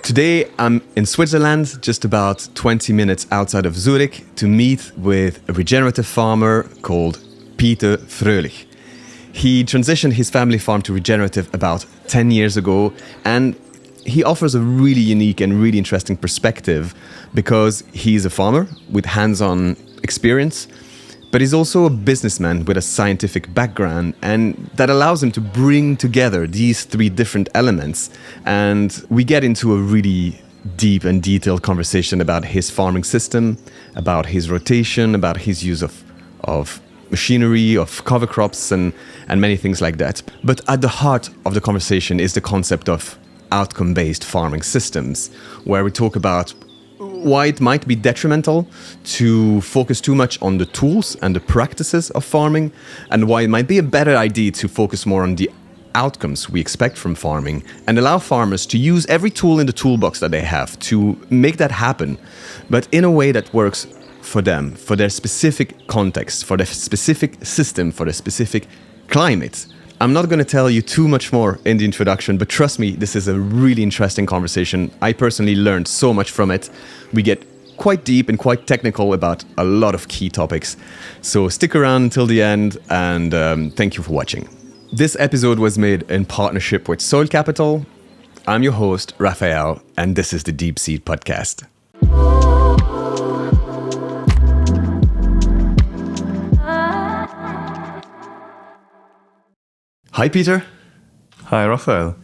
Today I'm in Switzerland, just about 20 minutes outside of Zurich, to meet with a regenerative farmer called Peter Fröhlich. He transitioned his family farm to regenerative about 10 years ago, and he offers a really unique and really interesting perspective because he's a farmer with hands-on experience, but he's also a businessman with a scientific background, and that allows him to bring together these three different elements. And we get into a really deep and detailed conversation about his farming system, about his rotation, about his use of machinery, of cover crops, and many things like that. But at the heart of the conversation is the concept of outcome-based farming systems, where we talk about why it might be detrimental to focus too much on the tools and the practices of farming, and why it might be a better idea to focus more on the outcomes we expect from farming and allow farmers to use every tool in the toolbox that they have to make that happen, but in a way that works for them, for their specific context, for their specific system, for their specific climate. I'm not going to tell you too much more in the introduction, but trust me, this is a really interesting conversation. I personally learned so much from it. We get quite deep and quite technical about a lot of key topics. So stick around until the end, and thank you for watching. This episode was made in partnership with Soil Capital. I'm your host, Raphael, and this is the Deep Seed Podcast. Hi, Peter. Hi, Raphael.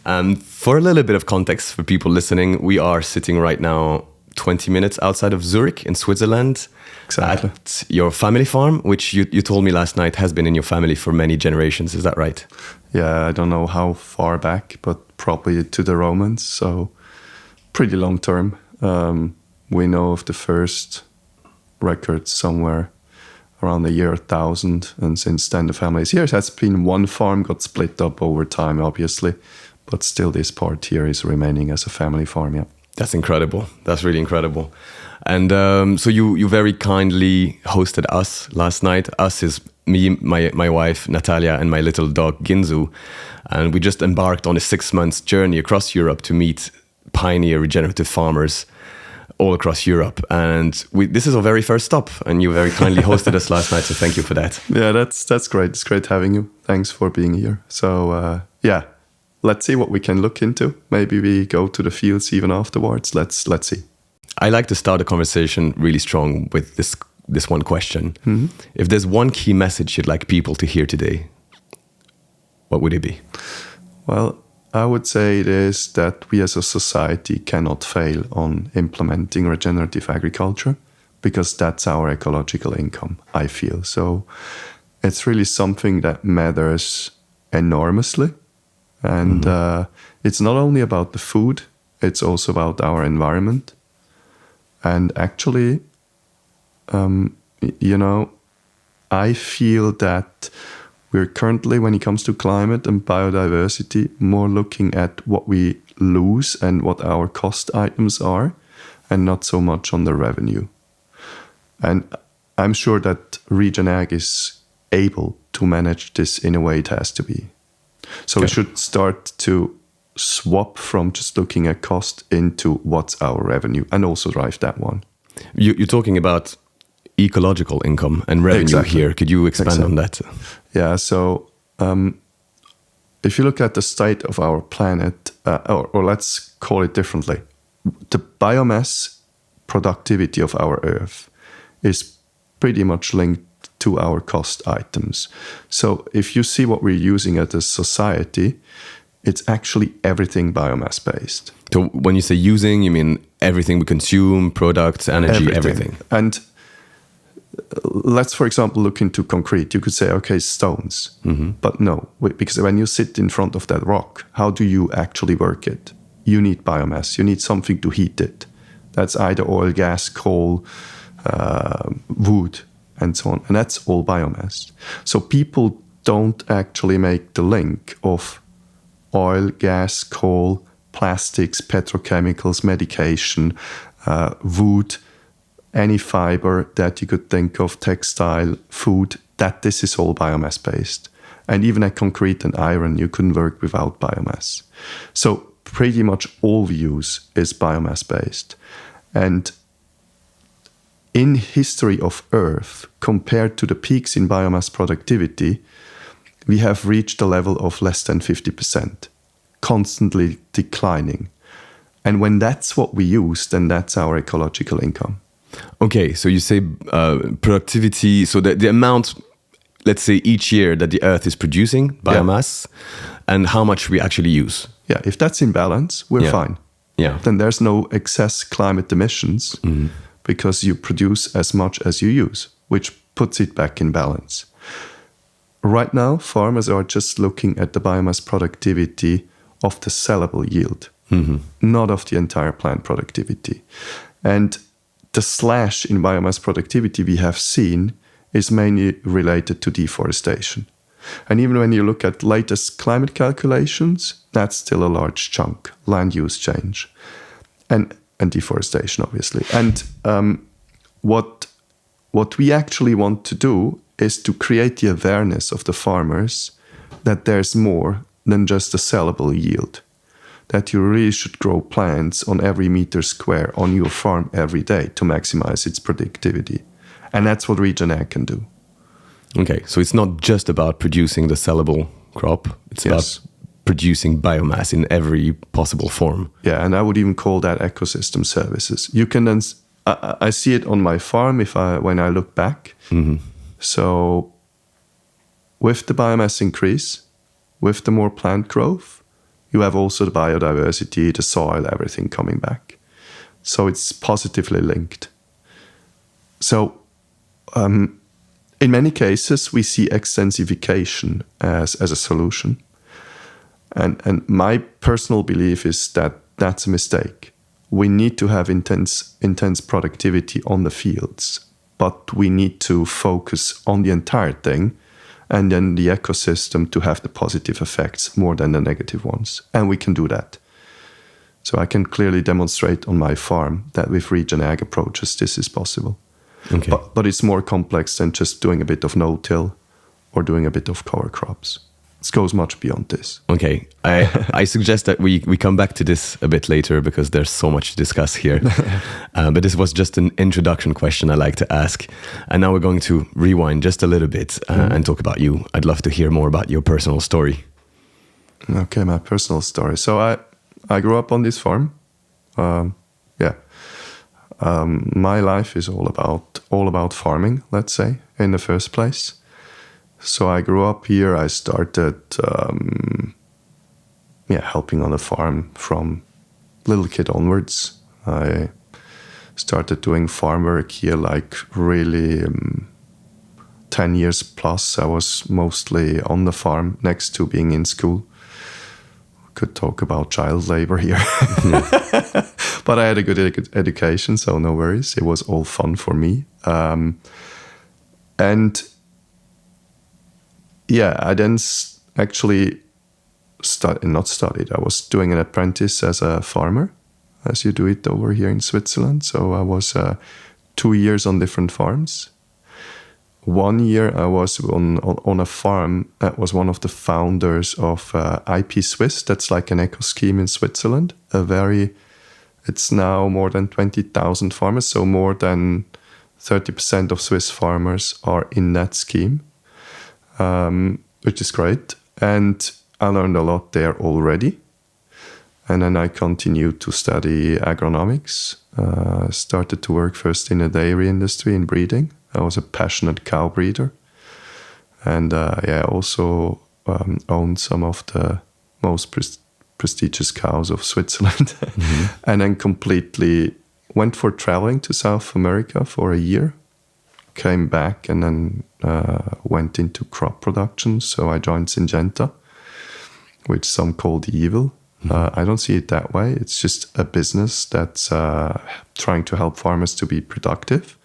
For a little bit of context for people listening, we are sitting right now 20 minutes outside of Zurich in Switzerland. Exactly. At your family farm, which you told me last night has been in your family for many generations. Is that right? Yeah, I don't know how far back, but probably to the Romans, so pretty long term. We know of the first records somewhere around the year 1000, and since then the family is here. It has been one farm, got split up over time, obviously, but still this part here is remaining as a family farm, yeah. That's incredible. That's really incredible. And so you very kindly hosted us last night. Us is me, my wife, Natalia, and my little dog, Ginzu. And we just embarked on a 6-month journey across Europe to meet pioneer regenerative farmers all across Europe. And this is our very first stop, and you very kindly hosted us last night, so thank you for that. Yeah, that's great. It's great having you. Thanks for being here. So, yeah, let's see what we can look into. Maybe we go to the fields even afterwards. Let's see. I like to start a conversation really strong with this one question. Mm-hmm. If there's one key message you'd like people to hear today, what would it be? Well, I would say it is that we as a society cannot fail on implementing regenerative agriculture, because that's our ecological income, I feel. So it's really something that matters enormously. And it's not only about the food, it's also about our environment. And actually, I feel that we're currently, when it comes to climate and biodiversity, more looking at what we lose and what our cost items are, and not so much on the revenue. And I'm sure that Regen Ag is able to manage this in a way it has to be. So we should start to swap from just looking at cost into what's our revenue, and also drive that one. You're talking about ecological income and revenue here. Could you expand on that? Yeah, so if you look at the state of our planet, or let's call it differently, the biomass productivity of our Earth is pretty much linked to our cost items. So if you see what we're using as a society, it's actually everything biomass based. So when you say using, you mean everything we consume, products, energy, everything. And let's, for example, look into concrete. You could say, okay, stones. Mm-hmm. But no, because when you sit in front of that rock, how do you actually work it? You need biomass. You need something to heat it. That's either oil, gas, coal, wood, and so on. And that's all biomass. So people don't actually make the link of oil, gas, coal, plastics, petrochemicals, medication, wood, any fiber that you could think of, textile, food, that this is all biomass based. And even at concrete and iron, you couldn't work without biomass. So pretty much all we use is biomass based. And in history of Earth, compared to the peaks in biomass productivity, we have reached a level of less than 50%, constantly declining. And when that's what we use, then that's our ecological income. Okay, so you say productivity, so the amount, let's say, each year that the Earth is producing biomass, and how much we actually use. Yeah, if that's in balance, we're fine. Yeah. Then there's no excess climate emissions because you produce as much as you use, which puts it back in balance. Right now, farmers are just looking at the biomass productivity of the sellable yield, not of the entire plant productivity. And the slash in biomass productivity we have seen is mainly related to deforestation. And even when you look at latest climate calculations, that's still a large chunk, land use change and deforestation, obviously. And what we actually want to do is to create the awareness of the farmers that there's more than just a sellable yield, that you really should grow plants on every meter square on your farm every day to maximize its productivity. And that's what Regenerative can do. Okay, so it's not just about producing the sellable crop, it's about producing biomass in every possible form. Yeah, and I would even call that ecosystem services. You can then, I see it on my farm when I look back. So with the biomass increase, with the more plant growth, you have also the biodiversity, the soil, everything coming back. So it's positively linked. So in many cases, we see extensification as a solution. And my personal belief is that that's a mistake. We need to have intense productivity on the fields, but we need to focus on the entire thing and then the ecosystem to have the positive effects more than the negative ones. And we can do that. So I can clearly demonstrate on my farm that with Regenerative approaches, this is possible. Okay. But it's more complex than just doing a bit of no-till or doing a bit of cover crops. It goes much beyond this. Okay, I suggest that we come back to this a bit later because there's so much to discuss here. But this was just an introduction question I like to ask. And now we're going to rewind just a little bit and talk about you. I'd love to hear more about your personal story. Okay, my personal story. So I grew up on this farm. My life is all about farming, let's say, in the first place. So I grew up here. I started helping on a farm from little kid onwards. I started doing farm work here like really 10 years plus. I was mostly on the farm next to being in school. Could talk about child labor here. But I had a good education, so no worries. It was all fun for me. I then actually I was doing an apprentice as a farmer, as you do it over here in Switzerland. So I was 2 years on different farms. 1 year I was on a farm that was one of the founders of IP Swiss. That's like an eco scheme in Switzerland. It's now more than 20,000 farmers. So more than 30% of Swiss farmers are in that scheme. Which is great. And I learned a lot there already. And then I continued to study agronomics. Started to work first in the dairy industry in breeding. I was a passionate cow breeder. And also owned some of the most prestigious cows of Switzerland. And then completely went for traveling to South America for a year. Came back and then went into crop production. So I joined Syngenta, which some call the evil. I don't see it that way. It's just a business that's trying to help farmers to be productive,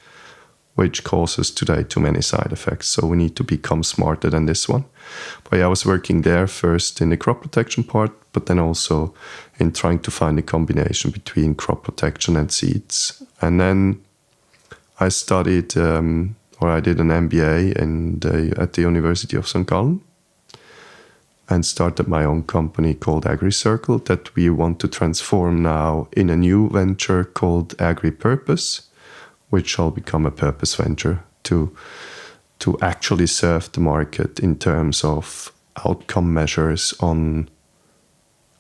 which causes today too many side effects. So we need to become smarter than this one. But I was working there first in the crop protection part, but then also in trying to find a combination between crop protection and seeds. And then I studied, I did an MBA at the University of St. Gallen. and started my own company called AgriCircle that we want to transform now in a new venture called AgriPurpose, which shall become a purpose venture to actually serve the market in terms of outcome measures on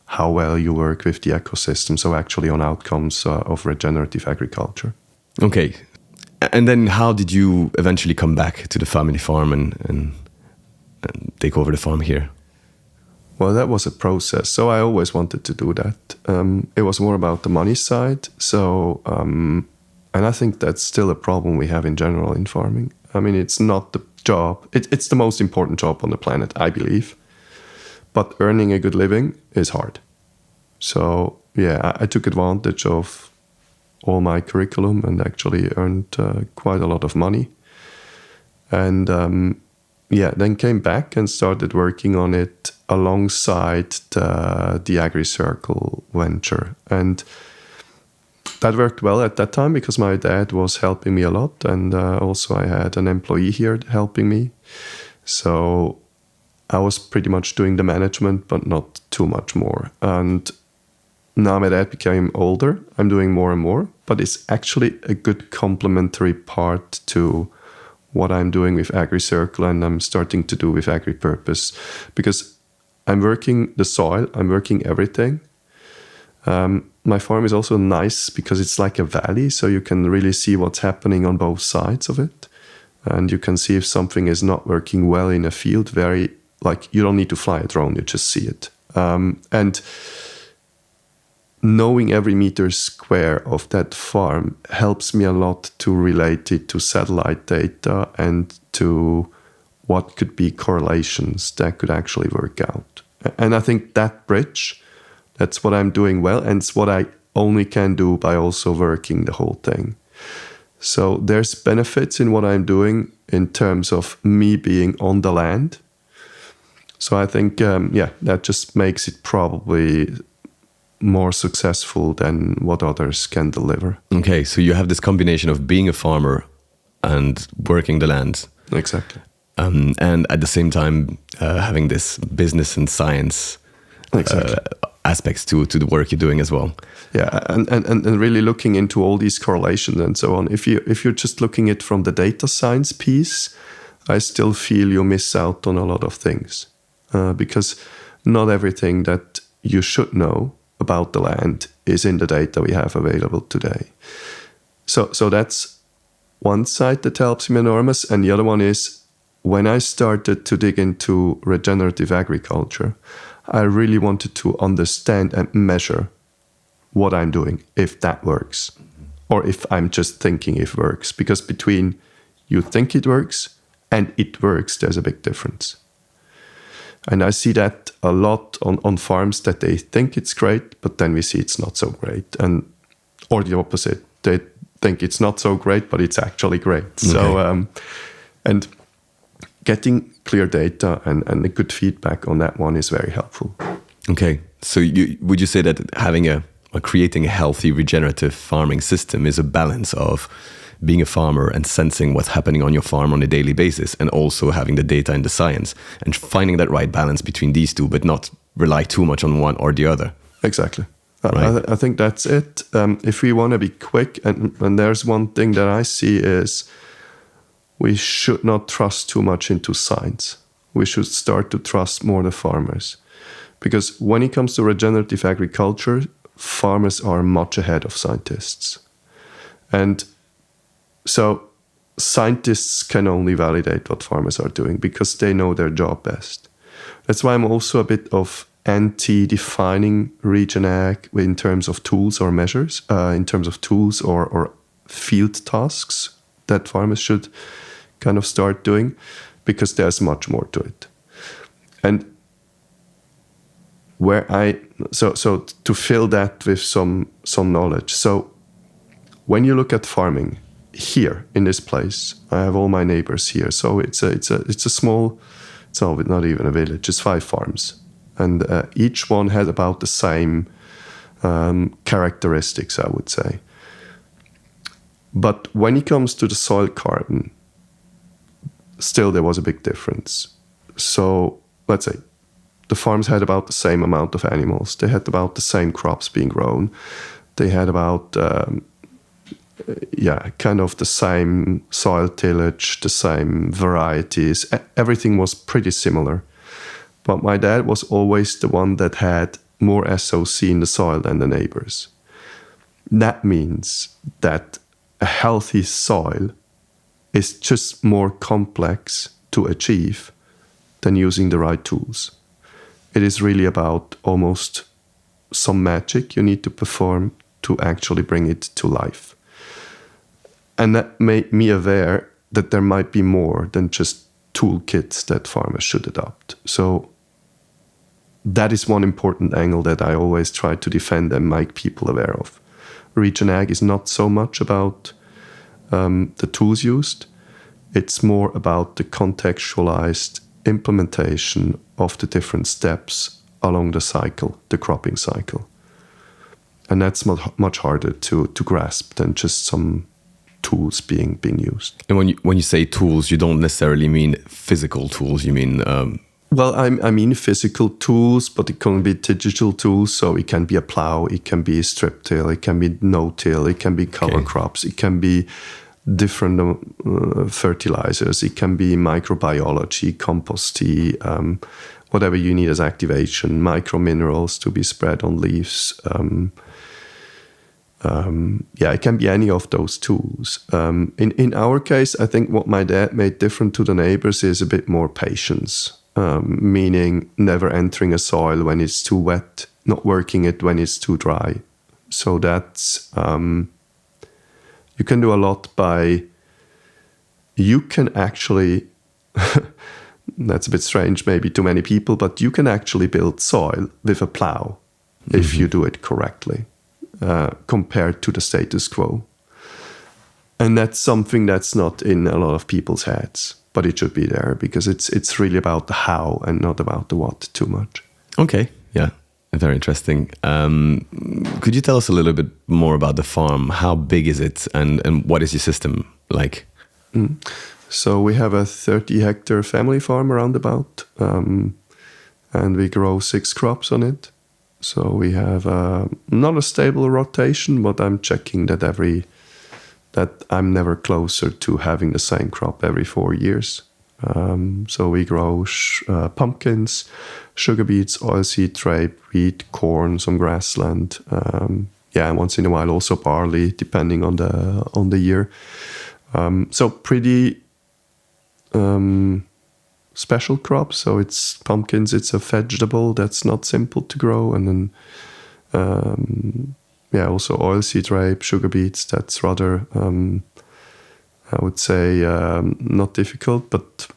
how well you work with the ecosystem, so actually on outcomes of regenerative agriculture. Okay. And then how did you eventually come back to the family farm and take over the farm here? Well, that was a process. So I always wanted to do that. It was more about the money side. So, and I think that's still a problem we have in general in farming. I mean, it's not the job. It's the most important job on the planet, I believe. But earning a good living is hard. So, yeah, I took advantage of all my curriculum and actually earned quite a lot of money. And then came back and started working on it alongside the AgriCircle venture. And that worked well at that time because my dad was helping me a lot. And also I had an employee here helping me. So I was pretty much doing the management, but not too much more. And now my dad became older. I'm doing more and more, but it's actually a good complementary part to what I'm doing with AgriCircle and I'm starting to do with AgriPurpose, because I'm working the soil, I'm working everything. My farm is also nice because it's like a valley, so you can really see what's happening on both sides of it. And you can see if something is not working well in a field, you don't need to fly a drone, you just see it. And knowing every meter square of that farm helps me a lot to relate it to satellite data and to what could be correlations that could actually work out. And I think that bridge, that's what I'm doing well, and it's what I only can do by also working the whole thing. So there's benefits in what I'm doing in terms of me being on the land. So I think, that just makes it probably more successful than what others can deliver. Okay, so you have this combination of being a farmer and working the land. Exactly. And at the same time, having this business and science aspects to the work you're doing as well. Yeah, and really looking into all these correlations and so on. If you're just looking at it from the data science piece, I still feel you miss out on a lot of things because not everything that you should know about the land is in the data we have available today. So that's one side that helps me enormous. And the other one is when I started to dig into regenerative agriculture, I really wanted to understand and measure what I'm doing, if that works, or if I'm just thinking it works. Because between you think it works and it works, there's a big difference. And I see that a lot on farms that they think it's great, but then we see it's not so great. Or the opposite. They think it's not so great, but it's actually great. Okay. So, and getting clear data and a good feedback on that one is very helpful. Okay. So would you say that having creating a healthy regenerative farming system is a balance of being a farmer and sensing what's happening on your farm on a daily basis, and also having the data and the science, and finding that right balance between these two, but not rely too much on one or the other? Exactly. Right. I think that's it. If we want to be quick, and there's one thing that I see is we should not trust too much into science. We should start to trust more the farmers. Because when it comes to regenerative agriculture, farmers are much ahead of scientists. And so scientists can only validate what farmers are doing because they know their job best. That's why I'm also a bit of anti-defining regen ag in terms of tools or measures, in terms of tools or field tasks that farmers should kind of start doing, because there's much more to it. And so to fill that with some knowledge. So when you look at farming here in this place, I have all my neighbors here. So it's a small, it's not even a village. It's 5 farms, and each one has about the same characteristics, I would say. But when it comes to the soil carbon, still there was a big difference. So let's say the farms had about the same amount of animals. They had about the same crops being grown. They had about, kind of the same soil tillage, the same varieties. Everything was pretty similar. But my dad was always the one that had more SOC in the soil than the neighbors. That means that a healthy soil is just more complex to achieve than using the right tools. It is really about almost some magic you need to perform to actually bring it to life. And that made me aware that there might be more than just toolkits that farmers should adopt. So that is one important angle that I always try to defend and make people aware of. Regen Ag is not so much about the tools used. It's more about the contextualized implementation of the different steps along the cycle, the cropping cycle. And that's much harder to grasp than just some tools being used. And when you say tools, you don't necessarily mean physical tools. You mean well, I mean physical tools, but it can be digital tools. So it can be a plow, it can be a strip till, it can be no-till, it can be cover crops, it can be different fertilizers, it can be microbiology, compost tea, whatever you need as activation, micro minerals to be spread on leaves. It can be any of those tools. In our case, I think what my dad made different to the neighbors is a bit more patience. Meaning never entering a soil when it's too wet, not working it when it's too dry. So that's, you can do a lot by, you can actually, that's a bit strange maybe to many people, but you can actually build soil with a plow if you do it correctly, compared to the status quo. And that's something that's not in a lot of people's heads. But it should be there because it's really about the how and not about the what too much. Okay, yeah, very interesting. Could you tell us a little bit more about the farm? How big is it and what is your system like? So we have a 30-hectare family farm around about, and we grow 6 crops on it. So we have not a stable rotation, but I'm checking that I'm never closer to having the same crop every 4 years. So we grow pumpkins, sugar beets, oilseed rape, wheat, corn, some grassland. And once in a while also barley, depending on the year. So pretty special crops. So it's pumpkins. It's a vegetable that's not simple to grow, and then. Also oilseed rape, sugar beets, that's rather, I would say, not difficult, but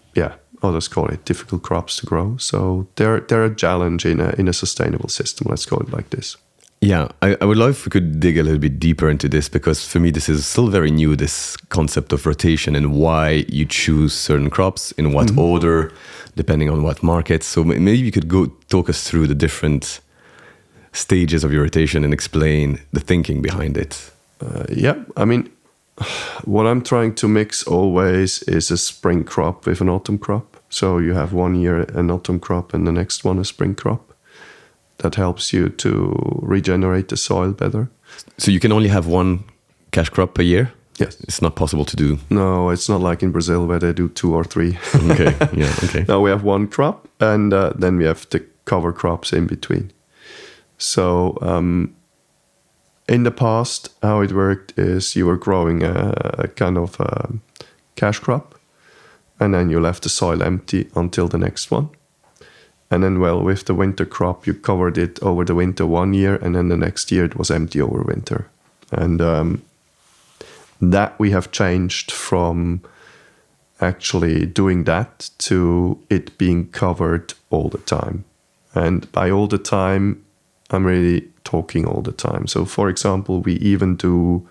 others call it difficult crops to grow. So they're a challenge in a sustainable system, let's call it like this. Yeah, I would love if we could dig a little bit deeper into this, because for me this is still very new, this concept of rotation and why you choose certain crops, in what order, depending on what markets. So maybe you could talk us through the different stages of your rotation and explain the thinking behind it. I mean, what I'm trying to mix always is a spring crop with an autumn crop. So you have 1 year an autumn crop and the next one a spring crop. That helps you to regenerate the soil better. So you can only have one cash crop per year? Yes. It's not possible to do? No, it's not like in Brazil where they do 2 or 3. Okay. Now we have one crop, and then we have the cover crops in between. So in the past, how it worked is you were growing a kind of cash crop, and then you left the soil empty until the next one. And then, with the winter crop, you covered it over the winter 1 year, and then the next year it was empty over winter. And that we have changed from actually doing that to it being covered all the time. And by all the time, I'm really talking all the time. So, for example, we even do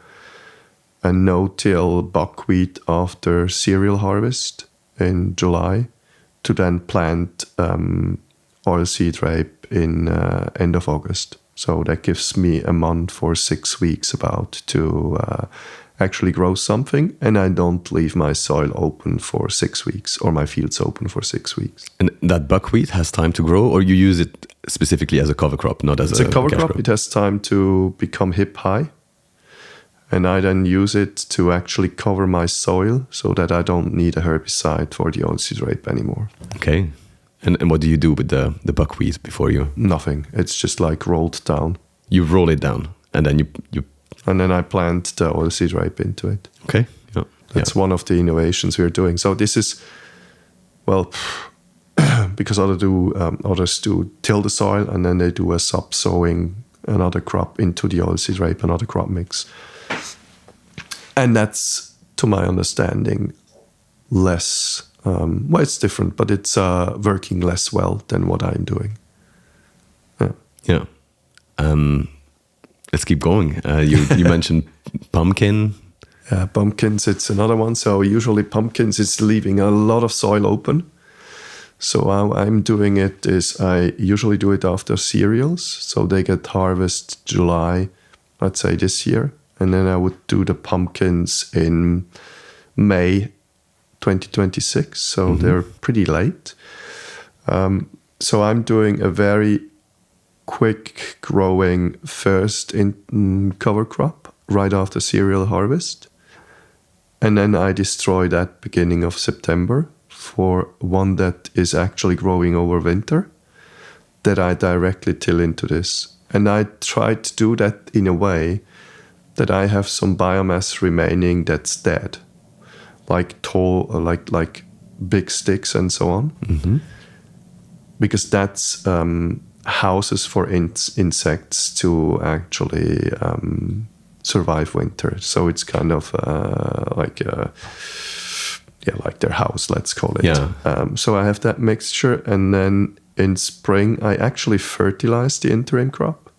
a no-till buckwheat after cereal harvest in July to then plant oilseed rape in end of August. So that gives me a month for 6 weeks about to actually grow something, and I don't leave my soil open for 6 weeks or my fields open for 6 weeks. And that buckwheat has time to grow, or you use it specifically as a cover crop, not as It's a cover cash crop. It has time to become hip high. And I then use it to actually cover my soil so that I don't need a herbicide for the oilseed rape anymore. Okay. And what do you do with the buckwheat before you? Nothing. It's just like rolled down. You roll it down, and then you. And then I plant the oilseed rape into it. Okay. Yeah. That's one of the innovations we're doing. So this is, well, because others do till the soil, and then they do a subsowing another crop into the oilseed rape, another crop mix. And that's, to my understanding, less, well, it's different, but it's working less well than what I'm doing. Yeah. Let's keep going. You mentioned pumpkin. Pumpkins, it's another one. So usually pumpkins is leaving a lot of soil open. So how I'm doing it is I usually do it after cereals. So they get harvested July, let's say this year. And then I would do the pumpkins in May 2026. So they're pretty late. So I'm doing a very quick growing first in cover crop right after cereal harvest. And then I destroy that beginning of September for one that is actually growing over winter that I directly till into this. And I try to do that in a way that I have some biomass remaining that's dead, like tall, like big sticks and so on, because that's houses for insects to actually survive winter. So it's kind of like their house, let's call it. Yeah. So I have that mixture, and then in spring I actually fertilize the interim crop.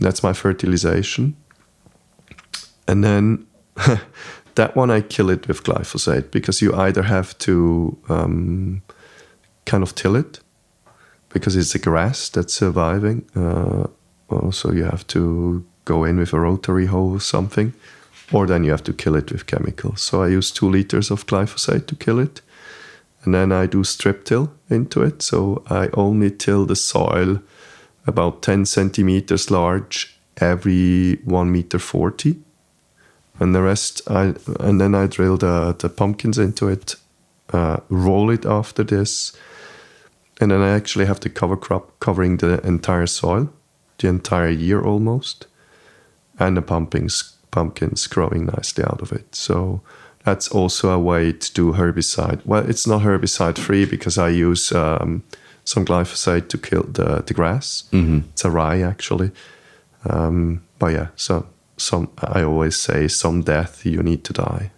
That's my fertilization. And then that one I kill it with glyphosate, because you either have to kind of till it, because it's a grass that's surviving. Also, you have to go in with a rotary hoe or something, or then you have to kill it with chemicals. So I use 2 liters of glyphosate to kill it. And then I do strip till into it. So I only till the soil about 10 centimeters large every 1.40 meters. And the rest, and then I drill the pumpkins into it, roll it after this, and then I actually have the cover crop covering the entire soil, the entire year almost, and the pumpkins growing nicely out of it. So that's also a way to do herbicide. Well, it's not herbicide free because I use some glyphosate to kill the grass. It's a rye actually, but yeah, so. I always say, some death you need to die.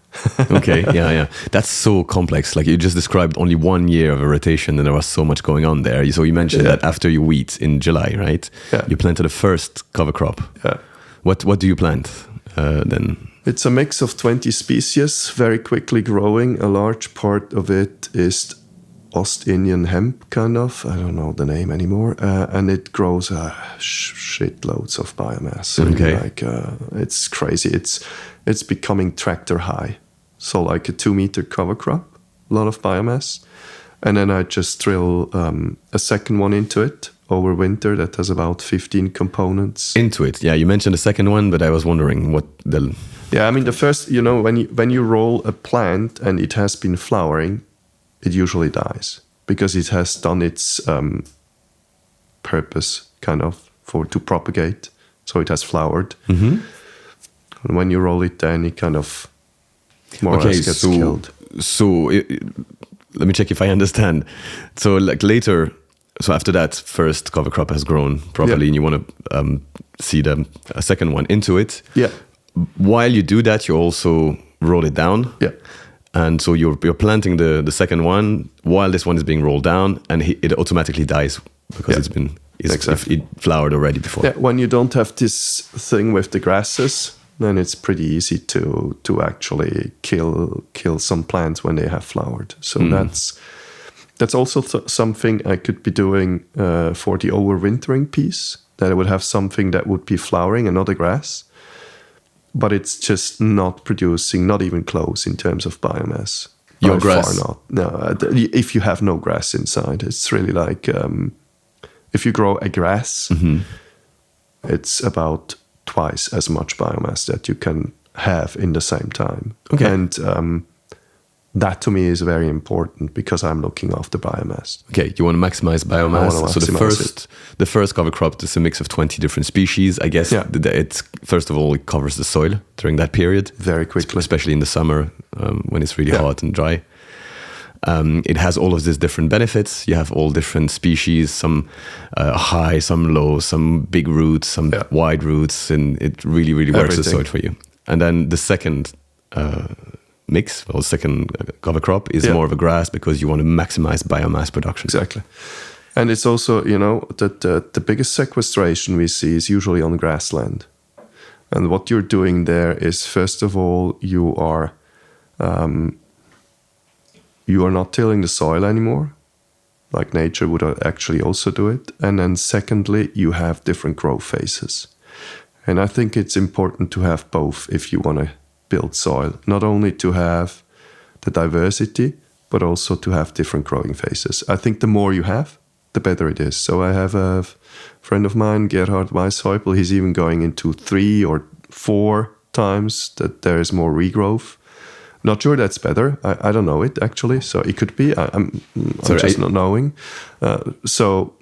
Okay, yeah. That's so complex. Like you just described only 1 year of a rotation, and there was so much going on there. So you mentioned that after you wheat in July, right? Yeah. You planted the first cover crop. Yeah. What do you plant then? It's a mix of 20 species, very quickly growing. A large part of it is Ost Indian hemp, kind of. I don't know the name anymore. And it grows shitloads of biomass. Okay. Like, it's crazy. It's becoming tractor high. So like a 2-meter cover crop, a lot of biomass. And then I just drill a second one into it over winter that has about 15 components. Into it, yeah. You mentioned the second one, but I was wondering what the... Yeah, I mean, the first, when you roll a plant and it has been flowering, it usually dies because it has done its purpose kind of to propagate. So it has flowered. And when you roll it, then it kind of more or less gets killed. So let me check if I understand. So like later, so after that first cover crop has grown properly, and you want to seed a second one into it. Yeah. While you do that, you also roll it down. Yeah. And so you're planting the second one while this one is being rolled down, and it automatically dies because it flowered already before. Yeah, when you don't have this thing with the grasses, then it's pretty easy to actually kill some plants when they have flowered. So that's also something I could be doing for the overwintering piece, that I would have something that would be flowering, another grass. but it's just not producing, not even close in terms of biomass. Your By grass? far not. No, if you have no grass inside, it's really like if you grow a grass, it's about twice as much biomass that you can have in the same time. Okay. And that to me is very important because I'm looking after biomass. Okay, you want to maximize biomass. I want So to maximize the first cover crop is a mix of 20 different species. I guess Yeah. it's first of all it covers the soil during that period, Very quickly. especially in the summer when it's really Yeah. hot and dry. It has all of these different benefits. You have all different species, some high, some low, some big roots, some Yeah. wide roots, and it really, really works the soil Everything. for you. And then the second mix, or second cover crop, is Yeah. more of a grass because you want to maximize biomass production. Exactly. And it's also, you know, that the biggest sequestration we see is usually on grassland. And what you're doing there is, first of all, you are not tilling the soil anymore, like nature would actually also do it. And then secondly, you have different growth phases. And I think it's important to have both if you want to build soil, not only to have the diversity, but also to have different growing phases. I think the more you have, the better it is. So I have a friend of mine, Gerhard Weisshäupl, he's even going into 3 or 4 times that there is more regrowth. Not sure that's better. I don't know it actually. So it could be. I'm just not knowing. So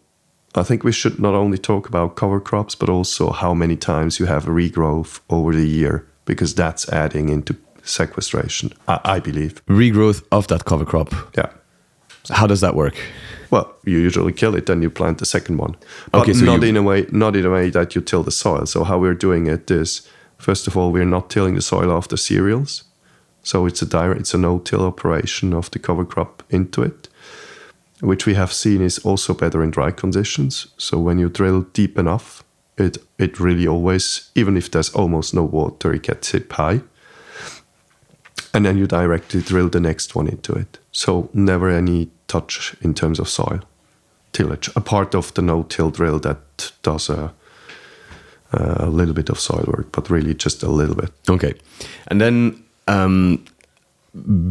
I think we should not only talk about cover crops, but also how many times you have a regrowth over the year, because that's adding into sequestration, I believe. Regrowth of that cover crop. Yeah. How does that work? Well, you usually kill it, then you plant the second one. But Okay, so not in a way that you till the soil. So how we're doing it is, first of all, we're not tilling the soil after cereals. So it's a no-till operation of the cover crop into it, which we have seen is also better in dry conditions. So when you drill deep enough, it really always, even if there's almost no water, it gets hip high. And then you directly drill the next one into it. So never any touch in terms of soil tillage, a part of the no-till drill that does a little bit of soil work, but really just a little bit. Okay. And then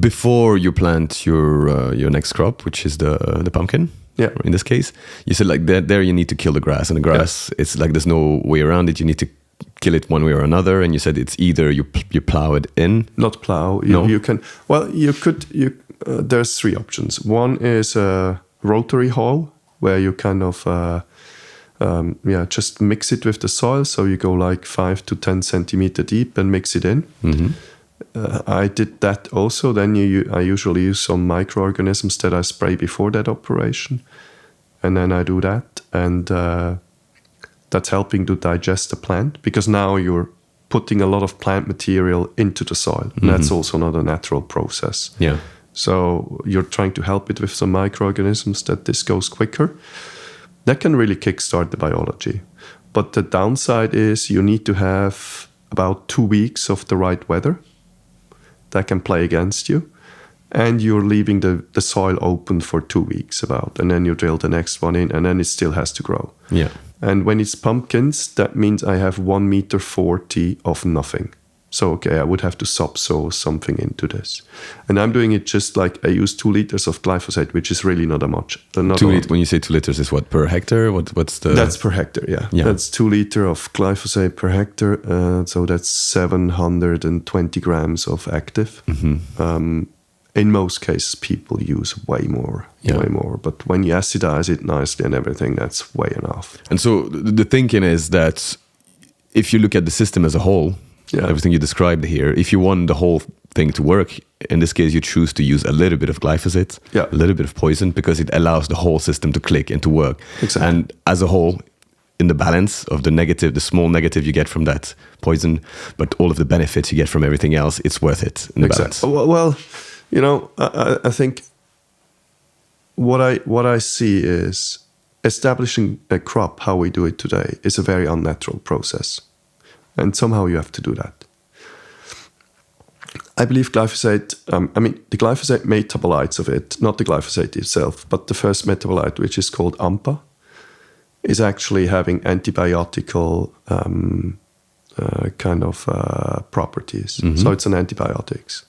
before you plant your next crop, which is the pumpkin, Yeah. in this case, you said like there you need to kill the grass, and the grass, it's like there's no way around it. You need to kill it one way or another, and you said it's either you plow it in. Not plow. No? You can. Well, you could. There's 3 options. One is a rotary hoe, where you kind of just mix it with the soil. So you go like 5 to 10 centimeter deep and mix it in. Mm-hmm. I did that also. Then I usually use some microorganisms that I spray before that operation, and then I do that, and that's helping to digest the plant, because now you're putting a lot of plant material into the soil. And that's also not a natural process. Yeah. So you're trying to help it with some microorganisms that this goes quicker. That can really kickstart the biology. But the downside is you need to have about 2 weeks of the right weather. That can play against you. And you're leaving the soil open for 2 weeks about. And then you drill the next one in, and then it still has to grow. Yeah. And when it's pumpkins, that means I have 1.40 meters of nothing. So, okay, I would have to subsoil something into this. And I'm doing it just like I use 2 liters of glyphosate, which is really not a much. Not 2 liters, when you say 2 liters, is what, per hectare? What's the... That's per hectare, yeah. That's 2 liters of glyphosate per hectare. So that's 720 grams of active. Mm-hmm. In most cases, people use way more. But when you acidize it nicely and everything, that's way enough. And so the thinking is that if you look at the system as a whole, everything you described here, if you want the whole thing to work, in this case, you choose to use a little bit of glyphosate, a little bit of poison, because it allows the whole system to click and to work. Exactly. And as a whole, in the balance of the negative, the small negative you get from that poison, but all of the benefits you get from everything else, it's worth it in the balance. Well, you know, I think what I see is establishing a crop, how we do it today, is a very unnatural process. And somehow you have to do that. I believe glyphosate, the glyphosate metabolites of it, not the glyphosate itself, but the first metabolite, which is called AMPA, is actually having antibiotical properties. So it's an antibiotics.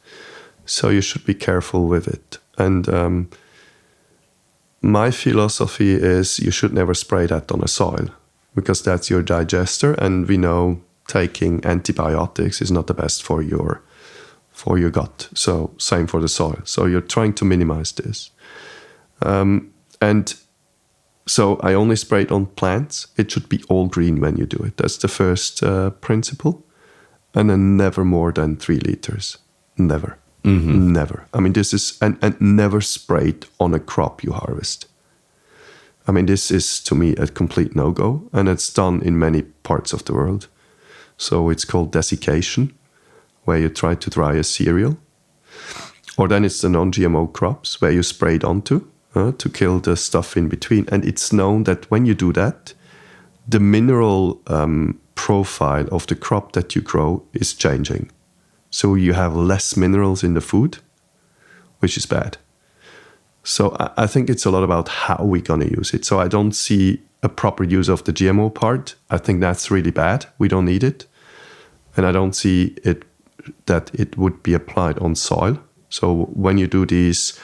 So you should be careful with it. And my philosophy is you should never spray that on a soil because that's your digester, and we know taking antibiotics is not the best for your gut. So same for the soil. So you're trying to minimize this. And so I only spray it on plants. It should be all green when you do it. That's the first principle. And then never more than 3 liters. Never. Never. I mean, this is, and never spray it on a crop you harvest. I mean, this is to me a complete no-go, and it's done in many parts of the world. So it's called desiccation, where you try to dry a cereal. Or then it's the non-GMO crops, where you spray it onto to kill the stuff in between. And it's known that when you do that, the mineral profile of the crop that you grow is changing. So you have less minerals in the food, which is bad. So I think it's a lot about how we're going to use it. So I don't see a proper use of the GMO part. I think that's really bad. We don't need it. And I don't see it that it would be applied on soil. So when you do these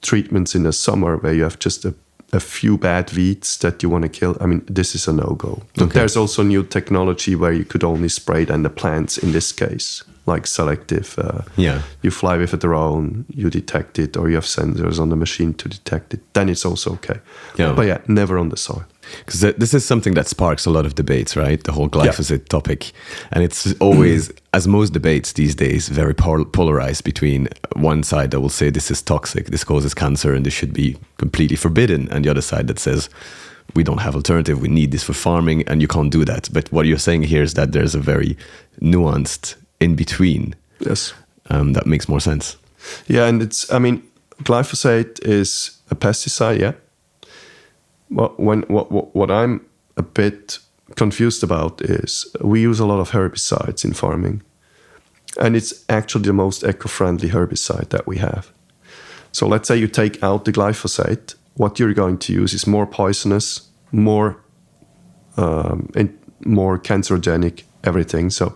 treatments in the summer where you have just a few bad weeds that you want to kill, I mean, this is a no-go. Okay. There's also new technology where you could only spray then the plants in this case, like selective. You fly with a drone, you detect it, or you have sensors on the machine to detect it. Then it's also okay. Yeah. But yeah, never on the soil. Because this is something that sparks a lot of debates, right? The whole glyphosate topic. And it's always, as most debates these days, very polarized between one side that will say this is toxic, this causes cancer, and this should be completely forbidden, and the other side that says we don't have alternative, we need this for farming, and you can't do that. But what you're saying here is that there's a very nuanced in between. Yes. That makes more sense. Yeah, and glyphosate is a pesticide, yeah. What I'm a bit confused about is we use a lot of herbicides in farming, and it's actually the most eco-friendly herbicide that we have. So let's say you take out the glyphosate, what you're going to use is more poisonous, more cancerogenic, everything. So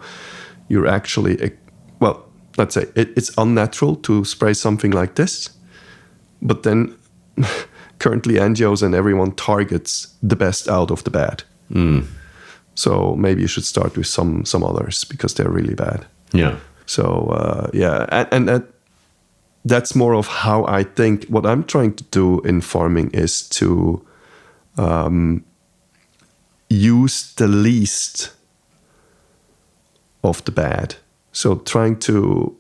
you're actually, let's say it's unnatural to spray something like this, but then currently NGOs and everyone targets the best out of the bad. So maybe you should start with some others because they're really bad. Yeah. So and that's more of how I think. What I'm trying to do in farming is to use the least of the bad. So trying to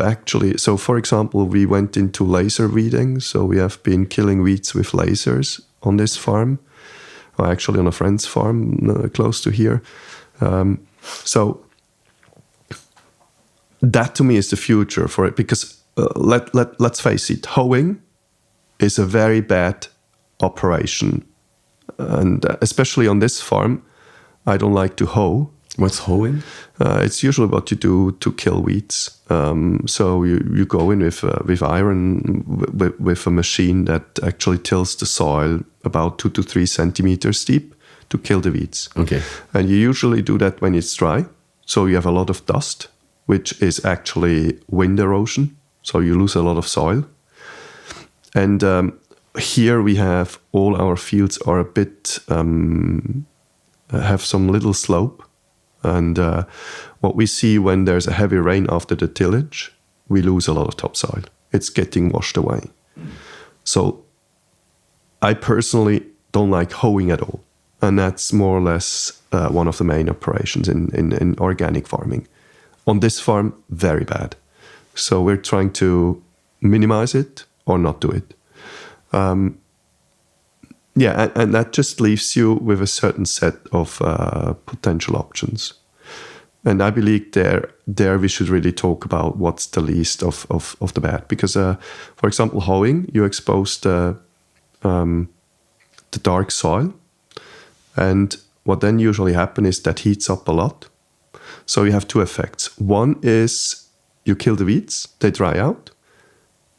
actually, so for example, we went into laser weeding. So we have been killing weeds with lasers on this farm, or actually on a friend's farm close to here. So that to me is the future for it, because let's face it, hoeing is a very bad operation. And especially on this farm, I don't like to hoe. What's hoeing? It's usually what you do to kill weeds. So you go in with iron, with a machine that actually tills the soil about 2 to 3 centimeters deep to kill the weeds. Okay. And you usually do that when it's dry. So you have a lot of dust, which is actually wind erosion. So you lose a lot of soil. And here we have all our fields are a bit, have some little slope. And what we see when there's a heavy rain after the tillage, we lose a lot of topsoil. It's getting washed away. So I personally don't like hoeing at all. And that's more or less one of the main operations in organic farming. On this farm, very bad. So we're trying to minimize it or not do it. And that just leaves you with a certain set of potential options. And I believe there we should really talk about what's the least of the bad. Because, for example, hoeing, you expose the dark soil. And what then usually happens is that heats up a lot. So you have two effects. One is you kill the weeds, they dry out.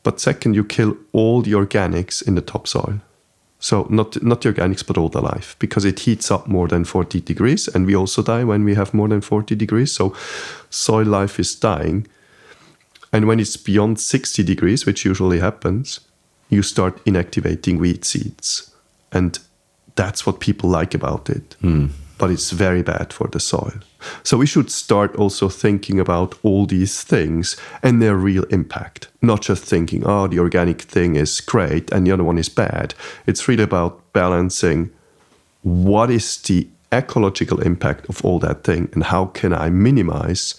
But second, you kill all the organics in the topsoil. So not the organics, but all the life, because it heats up more than 40 degrees, and we also die when we have more than 40 degrees. So soil life is dying. And when it's beyond 60 degrees, which usually happens, you start inactivating weed seeds. And that's what people like about it. But it's very bad for the soil. So we should start also thinking about all these things and their real impact. Not just thinking, oh, the organic thing is great and the other one is bad. It's really about balancing what is the ecological impact of all that thing and how can I minimize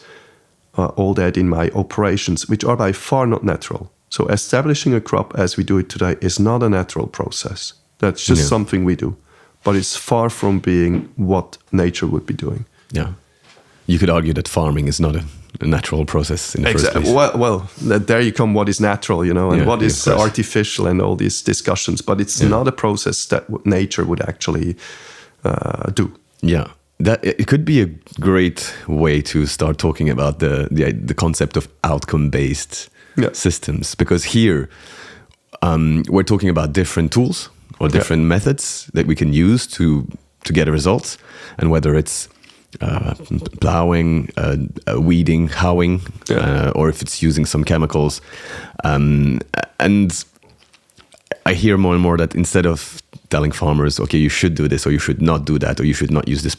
all that in my operations, which are by far not natural. So establishing a crop as we do it today is not a natural process. That's just something we do. But it's far from being what nature would be doing. Yeah. You could argue that farming is not a natural process in the first place. Well, there you come what is natural, and what is artificial and all these discussions. But it's not a process that nature would actually do. Yeah. It could be a great way to start talking about the concept of outcome-based systems. Because here, we're talking about different tools or different methods that we can use to get a result, and whether it's plowing, weeding, hoeing, or if it's using some chemicals. And I hear more and more that instead of telling farmers, okay, you should do this, or you should not do that, or you should not use this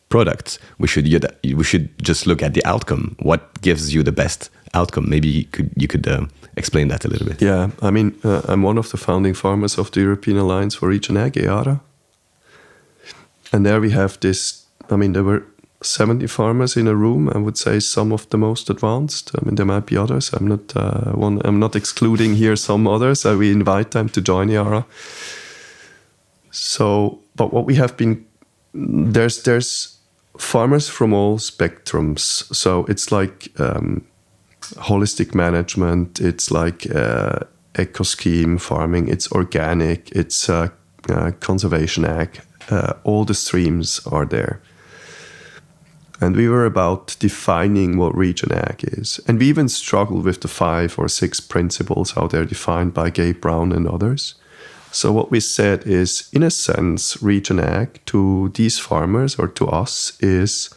product, we should just look at the outcome. What gives you the best outcome? Maybe you could explain that a little bit. Yeah, I mean, I'm one of the founding farmers of the European Alliance for Regenerative, EARA. And there we have this, there were 70 farmers in a room. I would say some of the most advanced. There might be others. I'm not excluding here some others. We invite them to join EARA. So, but what we have been, there's farmers from all spectrums. So it's like holistic management, it's like eco scheme farming, it's organic, it's conservation ag. All the streams are there. And we were about defining what regen ag is. And we even struggled with the 5 or 6 principles, how they're defined by Gabe Brown and others. So what we said is, in a sense, regen ag to these farmers or to us is,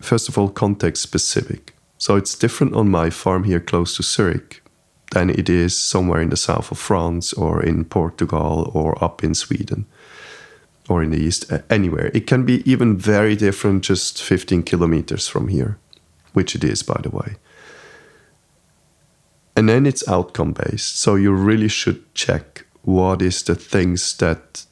first of all, context specific. So it's different on my farm here close to Zurich than it is somewhere in the south of France or in Portugal or up in Sweden or in the east, anywhere. It can be even very different just 15 kilometers from here, which it is, by the way. And then it's outcome based. So you really should check what is the things that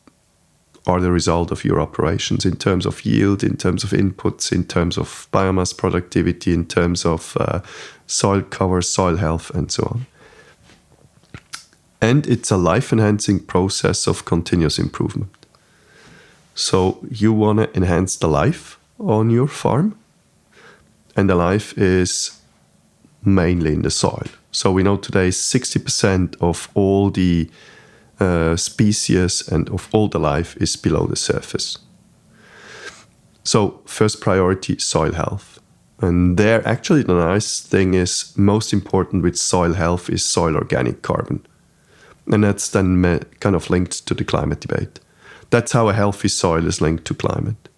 are the result of your operations in terms of yield, in terms of inputs, in terms of biomass productivity, in terms of soil cover, soil health, and so on. And it's a life-enhancing process of continuous improvement. So you want to enhance the life on your farm, and the life is mainly in the soil. So we know today 60% of all the species and of all the life is below the surface. So first priority, soil health. And there actually the nice thing is, most important with soil health is soil organic carbon. And that's then kind of linked to the climate debate. That's how a healthy soil is linked to climate.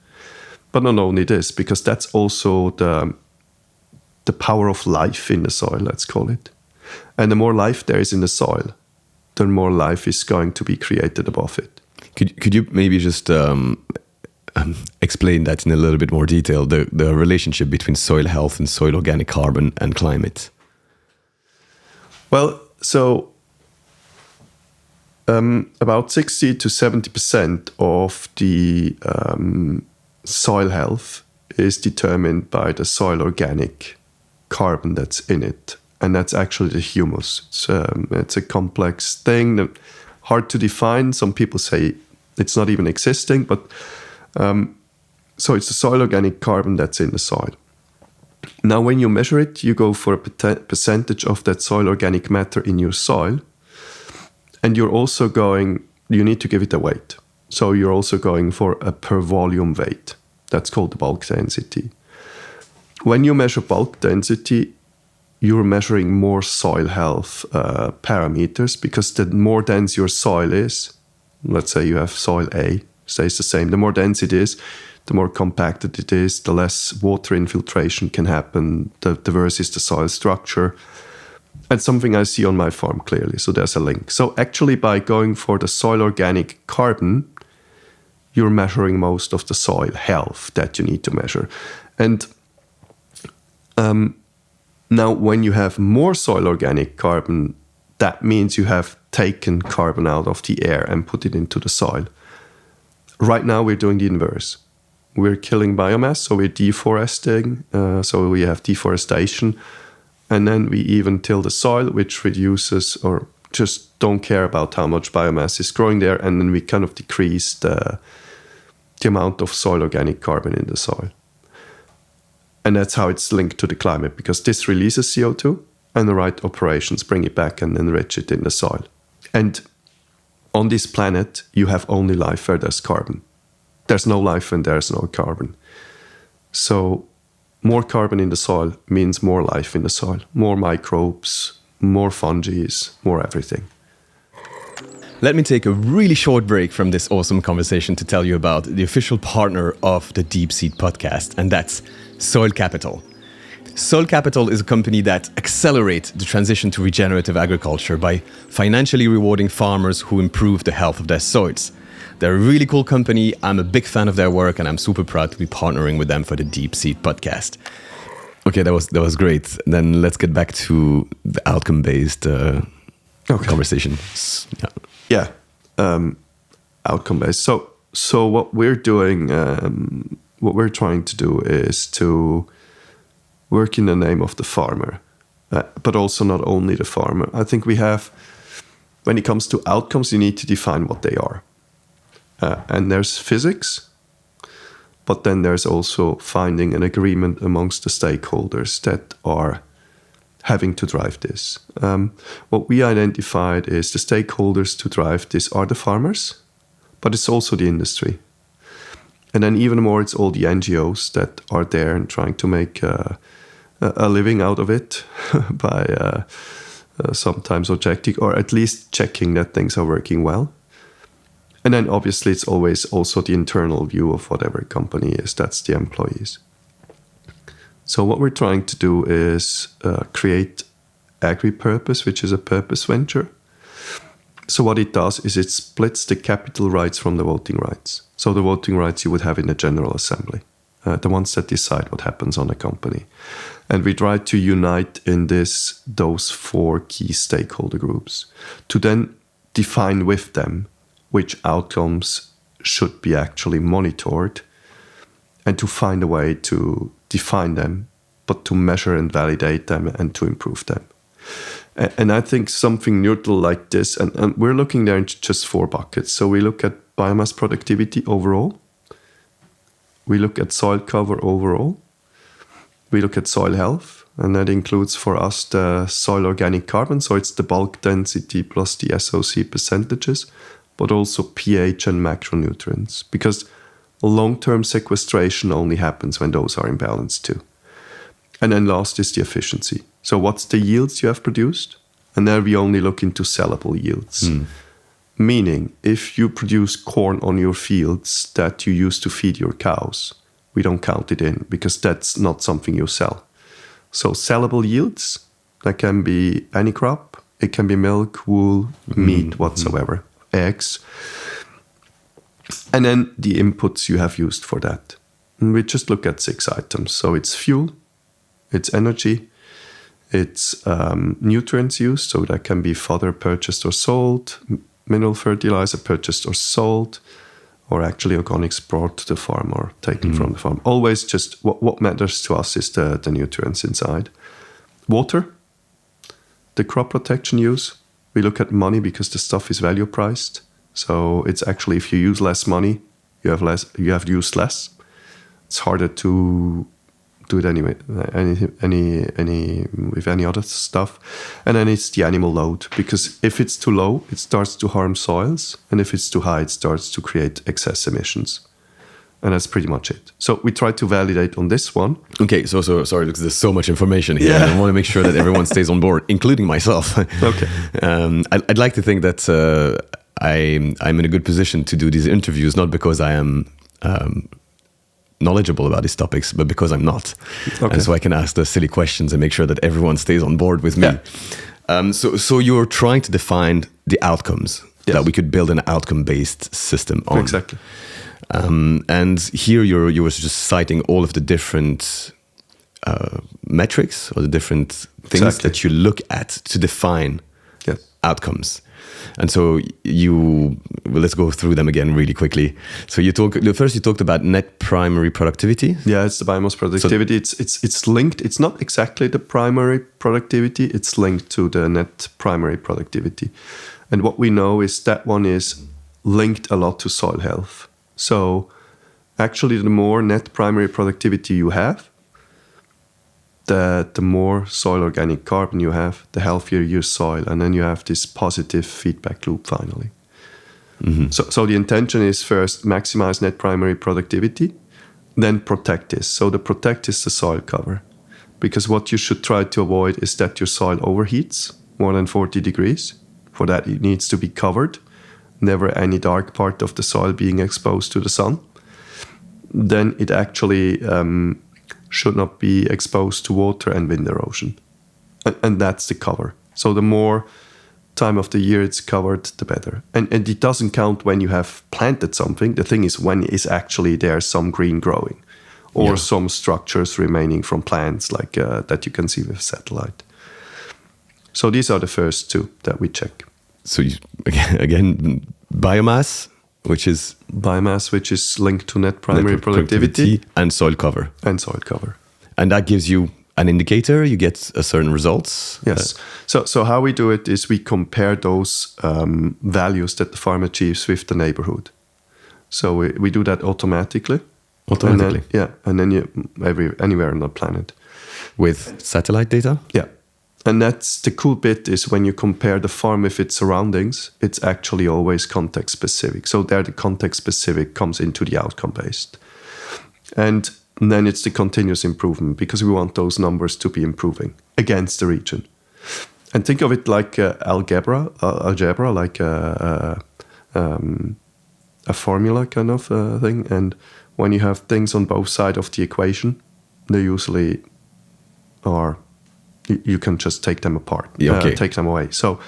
But not only this, because that's also the power of life in the soil, let's call it. And the more life there is in the soil, the more life is going to be created above it. Could you maybe just explain that in a little bit more detail, the relationship between soil health and soil organic carbon and climate? Well, so about 60 to 70% of the soil health is determined by the soil organic carbon that's in it. And that's actually the humus. It's a complex thing, hard to define. Some people say it's not even existing, but so it's the soil organic carbon that's in the soil. Now, when you measure it, you go for a percentage of that soil organic matter in your soil. And you're also you need to give it a weight. So you're also going for a per volume weight. That's called the bulk density. When you measure bulk density, you're measuring more soil health parameters, because the more dense your soil is, let's say you have soil A, stays the same. The more dense it is, the more compacted it is, the less water infiltration can happen, the worse is the soil structure. And something I see on my farm clearly, so there's a link. So actually by going for the soil organic carbon, you're measuring most of the soil health that you need to measure. And now when you have more soil organic carbon, that means you have taken carbon out of the air and put it into the soil. Right now we're doing the inverse. We're killing biomass, so we're deforesting, so we have deforestation. And then we even till the soil, which reduces or just don't care about how much biomass is growing there. And then we kind of decrease the amount of soil organic carbon in the soil. And that's how it's linked to the climate, because this releases CO2 and the right operations bring it back and enrich it in the soil. And on this planet, you have only life where there's carbon. There's no life when there's no carbon. So more carbon in the soil means more life in the soil, more microbes, more fungi, more everything. Let me take a really short break from this awesome conversation to tell you about the official partner of the Deep Seed podcast, and that's Soil Capital. Soil Capital is a company that accelerates the transition to regenerative agriculture by financially rewarding farmers who improve the health of their soils. They're a really cool company. I'm a big fan of their work, and I'm super proud to be partnering with them for the Deep Seed podcast. Okay, that was great. Then let's get back to the outcome-based conversation. Yeah, outcome-based. So what we're doing, what we're trying to do is to work in the name of the farmer, but also not only the farmer. I think we have, when it comes to outcomes, you need to define what they are. And there's physics, but then there's also finding an agreement amongst the stakeholders that are having to drive this. What we identified is the stakeholders to drive this are the farmers, but it's also the industry. And then even more, it's all the NGOs that are there and trying to make a living out of it by sometimes objecting or at least checking that things are working well. And then obviously it's always also the internal view of whatever company is, that's the employees. So what we're trying to do is create AgriPurpose, which is a purpose venture. So what it does is it splits the capital rights from the voting rights. So the voting rights you would have in the General Assembly, the ones that decide what happens on a company. And we try to unite in those 4 key stakeholder groups to then define with them which outcomes should be actually monitored and to find a way to define them, but to measure and validate them and to improve them. And I think something neutral like this, and we're looking there into just 4 buckets. So we look at biomass productivity overall. We look at soil cover overall. We look at soil health, and that includes for us the soil organic carbon. So it's the bulk density plus the SOC percentages, but also pH and macronutrients, because long-term sequestration only happens when those are in balance too. And then last is the efficiency. So what's the yields you have produced? And there we only look into sellable yields. Meaning, if you produce corn on your fields that you use to feed your cows, we don't count it in because that's not something you sell. So sellable yields, that can be any crop. It can be milk, wool, meat, whatsoever, eggs. And then the inputs you have used for that. And we just look at 6 items. So it's fuel, it's energy, it's nutrients used. So that can be fodder purchased or sold, mineral fertilizer purchased or sold, or actually organics brought to the farm or taken from the farm. Always just what matters to us is the nutrients inside. Water, the crop protection use. We look at money because the stuff is value priced. So it's actually, if you use less money, you have used less. It's harder to do it anyway, with any other stuff. And then it's the animal load, because if it's too low, it starts to harm soils. And if it's too high, it starts to create excess emissions. And that's pretty much it. So we try to validate on this one. Okay, so sorry, because there's so much information here. Yeah. And I want to make sure that everyone stays on board, including myself. Okay. I'd like to think that I'm in a good position to do these interviews, not because I am knowledgeable about these topics, but because I'm not. Okay. And so I can ask the silly questions and make sure that everyone stays on board with me. Yeah. So you're trying to define the outcomes, Yes. that we could build an outcome-based system on. Exactly. And here you were just citing all of the different metrics or the different things Exactly. that you look at to define Yes. outcomes. And so let's go through them again really quickly. So you talked about net primary productivity. Yeah, it's the biomass productivity. It's linked. It's not exactly the primary productivity. It's linked to the net primary productivity. And what we know is that one is linked a lot to soil health. So actually, the more net primary productivity you have, the more soil organic carbon you have, the healthier your soil. And then you have this positive feedback loop finally. Mm-hmm. So the intention is first maximize net primary productivity, then protect this. So the protect is the soil cover. Because what you should try to avoid is that your soil overheats more than 40 degrees. For that, it needs to be covered. Never any dark part of the soil being exposed to the sun. Then it actually should not be exposed to water and wind erosion. And that's the cover. So the more time of the year it's covered, the better. And it doesn't count when you have planted something. The thing is when is actually there some green growing or some structures remaining from plants like that you can see with satellite. So these are the first two that we check. So again, biomass, which is linked to net primary productivity and soil cover. And that gives you an indicator, you get a certain results. Yes. So how we do it is we compare those values that the farm achieves with the neighborhood. So we do that automatically. Automatically? And then anywhere on the planet. With satellite data? Yeah. And that's the cool bit is when you compare the farm with its surroundings, it's actually always context specific. So there the context specific comes into the outcome based. And then it's the continuous improvement because we want those numbers to be improving against the region. And think of it like algebra, like a formula kind of thing. And when you have things on both sides of the equation, they usually are... You can just take them apart, take them away. So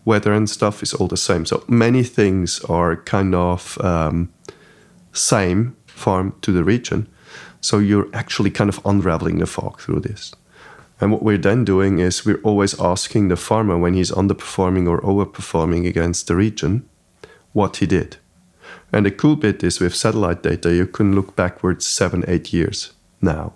weather and stuff is all the same. So many things are kind of same farm to the region. So you're actually kind of unraveling the fog through this. And what we're then doing is we're always asking the farmer when he's underperforming or overperforming against the region, what he did. And the cool bit is with satellite data, you can look backwards 7-8 years now.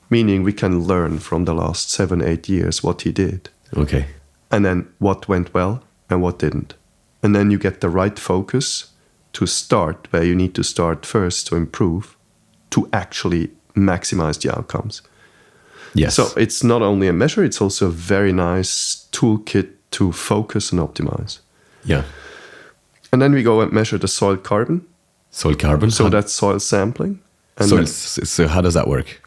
Meaning we can learn from the last 7-8 years what he did. Okay. And then what went well and what didn't. And then you get the right focus to start where you need to start first to improve, to actually maximize the outcomes. Yes. So it's not only a measure, it's also a very nice toolkit to focus and optimize. Yeah. And then we go and measure the soil carbon. Soil carbon? So that's soil sampling. And so how does that work?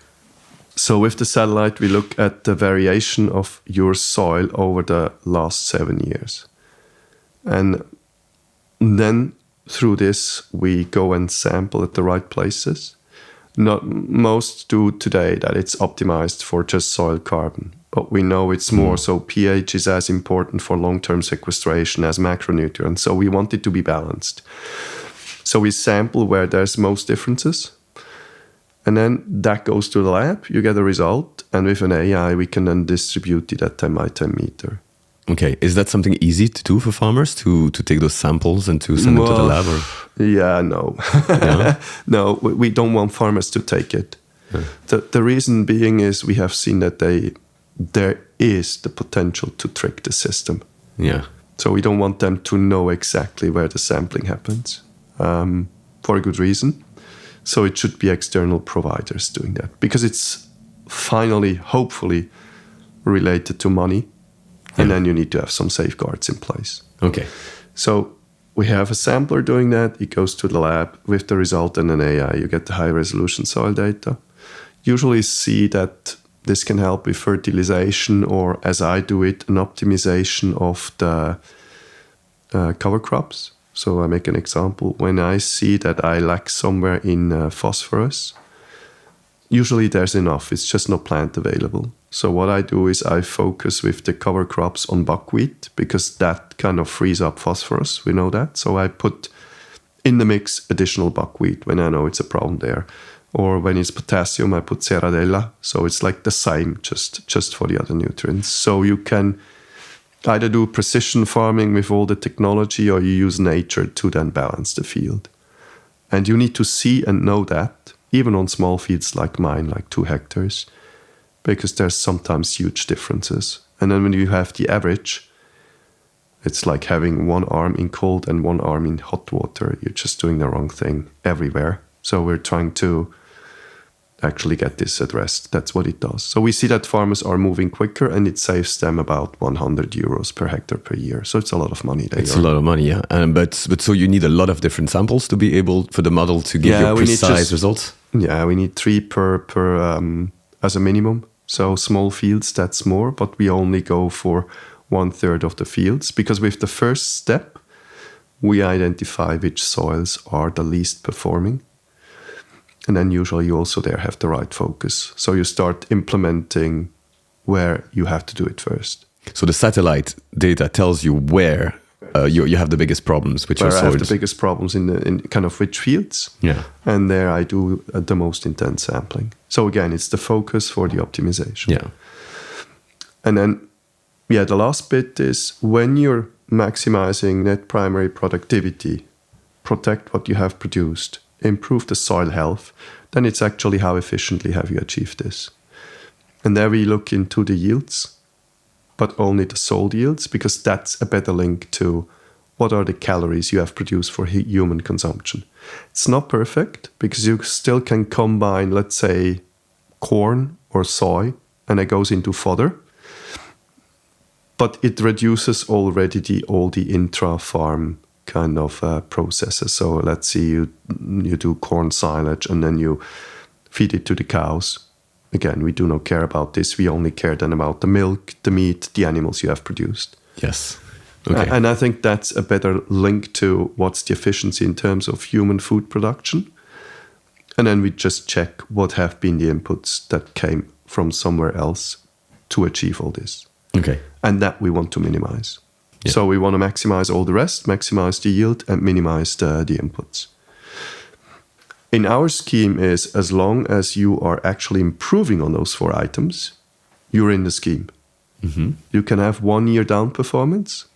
So with the satellite, we look at the variation of your soil over the last 7 years. And then through this, we go and sample at the right places. Not most do today that it's optimized for just soil carbon, but we know it's more. So pH is as important for long-term sequestration as macronutrients. So we want it to be balanced. So we sample where there's most differences. And then that goes to the lab, you get a result, and with an AI, we can then distribute it at 10 by 10 meter. Okay, is that something easy to do for farmers, to take those samples and to send them to the lab? Or? Yeah, no. No, we don't want farmers to take it. Yeah. The reason being is we have seen that there is the potential to trick the system. Yeah. So we don't want them to know exactly where the sampling happens, for a good reason. So it should be external providers doing that because it's finally, hopefully, related to money. And then you need to have some safeguards in place. Okay. So we have a sampler doing that. It goes to the lab with the result and an AI. You get the high resolution soil data. Usually see that this can help with fertilization or, as I do it, an optimization of the cover crops. So I make an example. When I see that I lack somewhere in phosphorus, usually there's enough. It's just no plant available. So what I do is I focus with the cover crops on buckwheat because that kind of frees up phosphorus. We know that. So I put in the mix additional buckwheat when I know it's a problem there. Or when it's potassium, I put ceradella. So it's like the same, just for the other nutrients. So you can either do precision farming with all the technology or you use nature to then balance the field. And you need to see and know that, even on small fields like mine, like 2 hectares, because there's sometimes huge differences. And then when you have the average, it's like having one arm in cold and one arm in hot water. You're just doing the wrong thing everywhere. So we're trying to actually get this addressed. That's what it does. So we see that farmers are moving quicker and it saves them about 100 euros per hectare per year. So it's a lot of money. It's a lot of money, yeah. But so you need a lot of different samples to be able for the model to give you precise results? Yeah, we need 3 per as a minimum. So small fields, that's more, but we only go for 1/3 of the fields because with the first step, we identify which soils are the least performing. And then usually you also there have the right focus. So you start implementing where you have to do it first. So the satellite data tells you where you have the biggest problems with your soils. Where I have the biggest problems in kind of which fields. Yeah. And there I do the most intense sampling. So again, it's the focus for the optimization. Yeah. And then, the last bit is when you're maximizing net primary productivity, protect what you have produced, improve the soil health, then it's actually how efficiently have you achieved this. And there we look into the yields, but only the sold yields, because that's a better link to what are the calories you have produced for human consumption. It's not perfect, because you still can combine, let's say, corn or soy, and it goes into fodder, but it reduces already all the intra-farm kind of processes. So let's say you do corn silage and then you feed it to the cows. Again, we do not care about this. We only care then about the milk, the meat, the animals you have produced. Yes. Okay. And I think that's a better link to what's the efficiency in terms of human food production. And then we just check what have been the inputs that came from somewhere else to achieve all this. Okay. And that we want to minimize. Yeah. So we want to maximize all the rest, maximize the yield, and minimize the inputs. In our scheme is as long as you are actually improving on those 4 items, you're in the scheme. Mm-hmm. You can have 1 year down performance,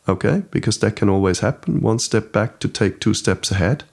okay, because that can always happen. 1 step back to take 2 steps ahead.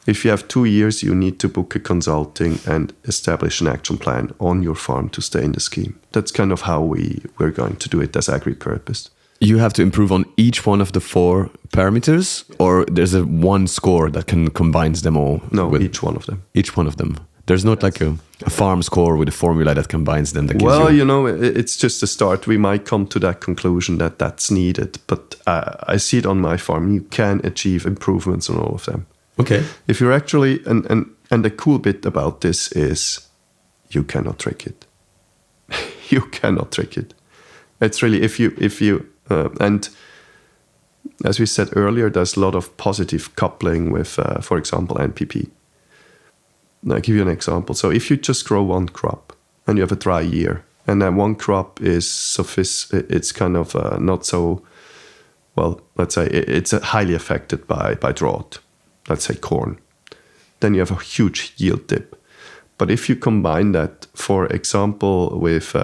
If you have 2 years, you need to book a consulting and establish an action plan on your farm to stay in the scheme. That's kind of how we're going to do it as agri-purpose. You have to improve on each one of the 4 parameters, or there's one score that combines them all? No, each one of them. Each one of them. There's not like a farm score with a formula that combines them. That well, it's just a start. We might come to that conclusion that that's needed, but I see it on my farm. You can achieve improvements on all of them. Okay. If you're actually, and the cool bit about this is you cannot trick it. You cannot trick it. It's really, if you and as we said earlier, there's a lot of positive coupling with, for example, NPP. I'll give you an example. So if you just grow 1 crop and you have a dry year, and then 1 crop it's kind of not so, well, let's say it's highly affected by drought. Let's say corn, then you have a huge yield dip. But if you combine that, for example, with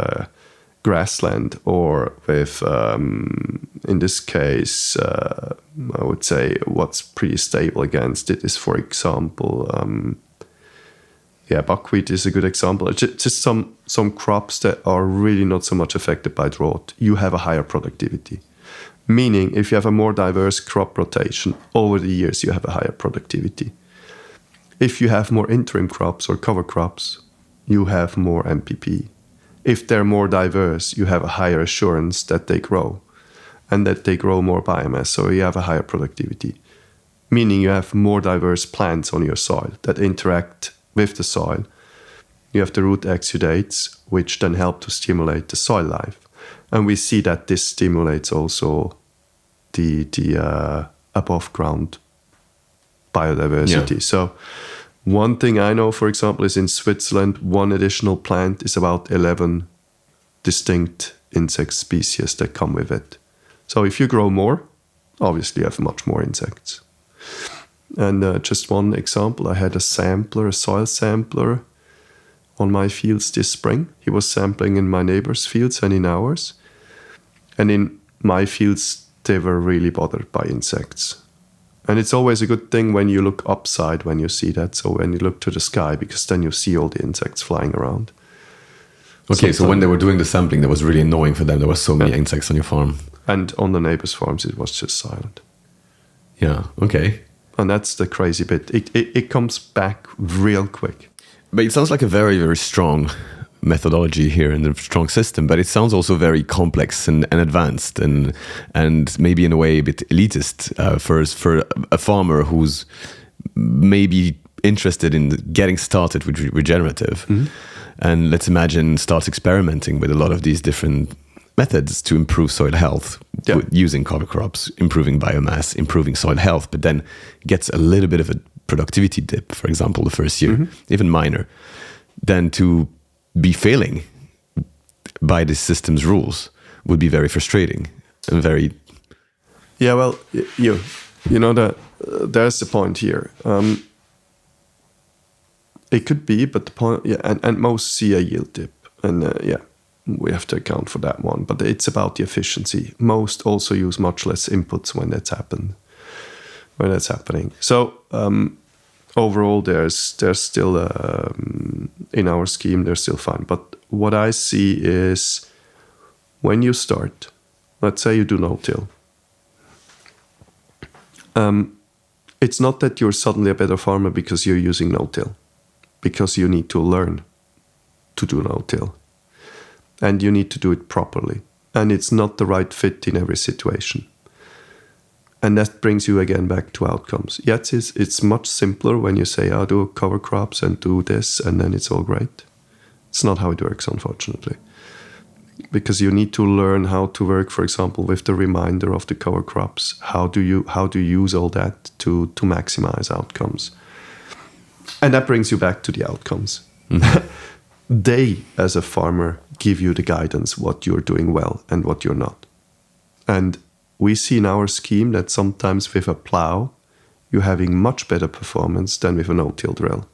grassland or with, in this case, I would say what's pretty stable against it is, for example, buckwheat is a good example. Just some crops that are really not so much affected by drought, you have a higher productivity. Meaning, if you have a more diverse crop rotation over the years, you have a higher productivity. If you have more interim crops or cover crops, you have more MPP. If they're more diverse, you have a higher assurance that they grow and that they grow more biomass, so you have a higher productivity. Meaning you have more diverse plants on your soil that interact with the soil. You have the root exudates, which then help to stimulate the soil life. And we see that this stimulates also the above ground biodiversity. So one thing I know, for example, is in Switzerland, one additional plant is about 11 distinct insect species that come with it. So if you grow more, obviously you have much more insects. And just one example, I had a soil sampler on my fields this spring. He was sampling in my neighbor's fields and in ours. And in my fields, they were really bothered by insects. And it's always a good thing when you look upside when you see that. So when you look to the sky, because then you see all the insects flying around. Okay, so when they were doing the sampling, that was really annoying for them. There were so many insects on your farm. And on the neighbors' farms, it was just silent. Yeah, okay. And that's the crazy bit. It comes back real quick. But it sounds like a very, very strong methodology here and a strong system, but it sounds also very complex and advanced and maybe in a way a bit elitist for a farmer who's maybe interested in getting started with regenerative. Mm-hmm. And let's imagine starts experimenting with a lot of these different methods to improve soil health, using cover crops, improving biomass, improving soil health, but then gets a little bit of a productivity dip, for example, the first year, even minor, then to be failing by the system's rules would be very frustrating and very... Yeah, well, you know that there's the point here. It could be, but the point, and most see a yield dip, and we have to account for that one. But it's about the efficiency. Most also use much less inputs when that's happening. So overall, there's still in our scheme, they're still fine. But what I see is when you start, let's say you do no-till, it's not that you're suddenly a better farmer because you're using no-till, because you need to learn to do no-till. And you need to do it properly. And it's not the right fit in every situation. And that brings you again back to outcomes. Yes, it's much simpler when you say, I'll do cover crops and do this, and then it's all great. It's not how it works, unfortunately. Because you need to learn how to work, for example, with the reminder of the cover crops. How do you use all that to maximize outcomes? And that brings you back to the outcomes. Mm-hmm. They, as a farmer, give you the guidance what you're doing well and what you're not. And we see in our scheme that sometimes with a plow, you're having much better performance than with a no-till drill.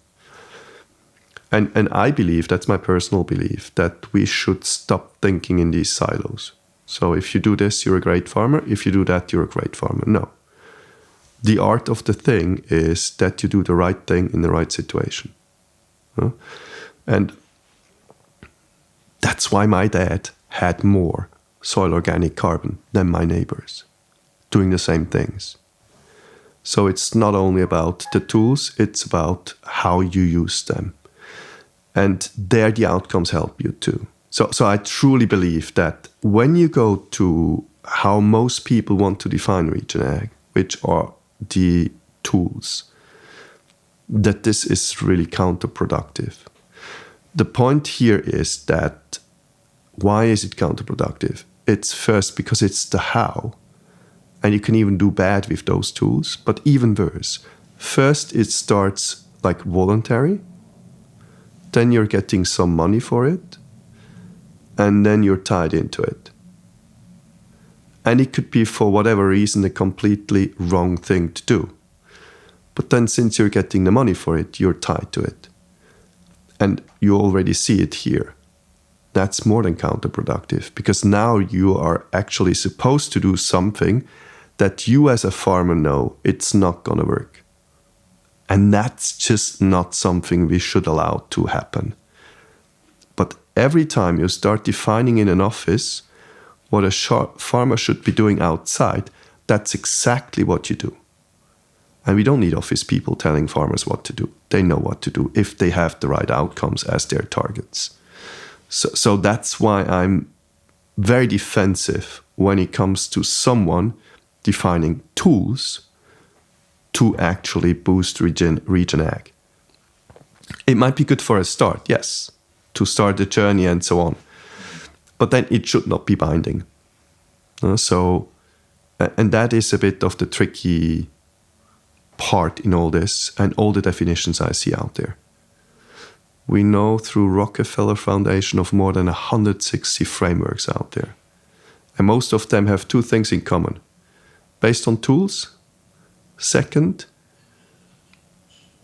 And I believe, that's my personal belief, that we should stop thinking in these silos. So if you do this, you're a great farmer. If you do that, you're a great farmer. No. The art of the thing is that you do the right thing in the right situation. And that's why my dad had more soil organic carbon than my neighbors, doing the same things. So it's not only about the tools, it's about how you use them. And there the outcomes help you too. So I truly believe that when you go to how most people want to define regen ag, which are the tools, that this is really counterproductive. The point here is that why is it counterproductive? It's first because it's the how, and you can even do bad with those tools, but even worse. First, it starts like voluntary, then you're getting some money for it, and then you're tied into it. And it could be, for whatever reason, a completely wrong thing to do. But then since you're getting the money for it, you're tied to it. And you already see it here. That's more than counterproductive, because now you are actually supposed to do something that you as a farmer know it's not going to work. And that's just not something we should allow to happen. But every time you start defining in an office what a farmer should be doing outside, that's exactly what you do. And we don't need office people telling farmers what to do. They know what to do if they have the right outcomes as their targets. So that's why I'm very defensive when it comes to someone defining tools to actually boost regen ag. It might be good for a start, yes, to start the journey and so on. But then it should not be binding. So And that is a bit of the tricky part in all this and all the definitions I see out there. We know through Rockefeller Foundation of more than 160 frameworks out there. And most of them have two things in common. Based on tools. Second,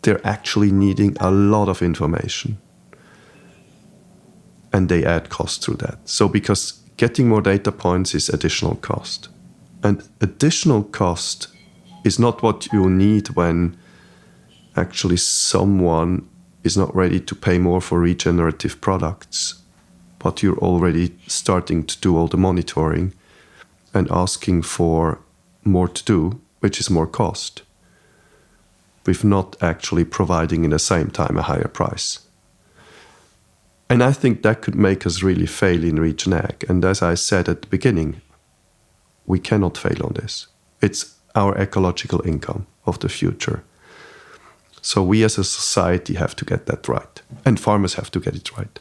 they're actually needing a lot of information. And they add cost through that. So because getting more data points is additional cost. And additional cost is not what you need when actually someone is not ready to pay more for regenerative products, but you're already starting to do all the monitoring and asking for more to do, which is more cost, with not actually providing in the same time a higher price. And I think that could make us really fail in Regen Ag. And as I said at the beginning, we cannot fail on this. It's our ecological income of the future. So we as a society have to get that right. And farmers have to get it right.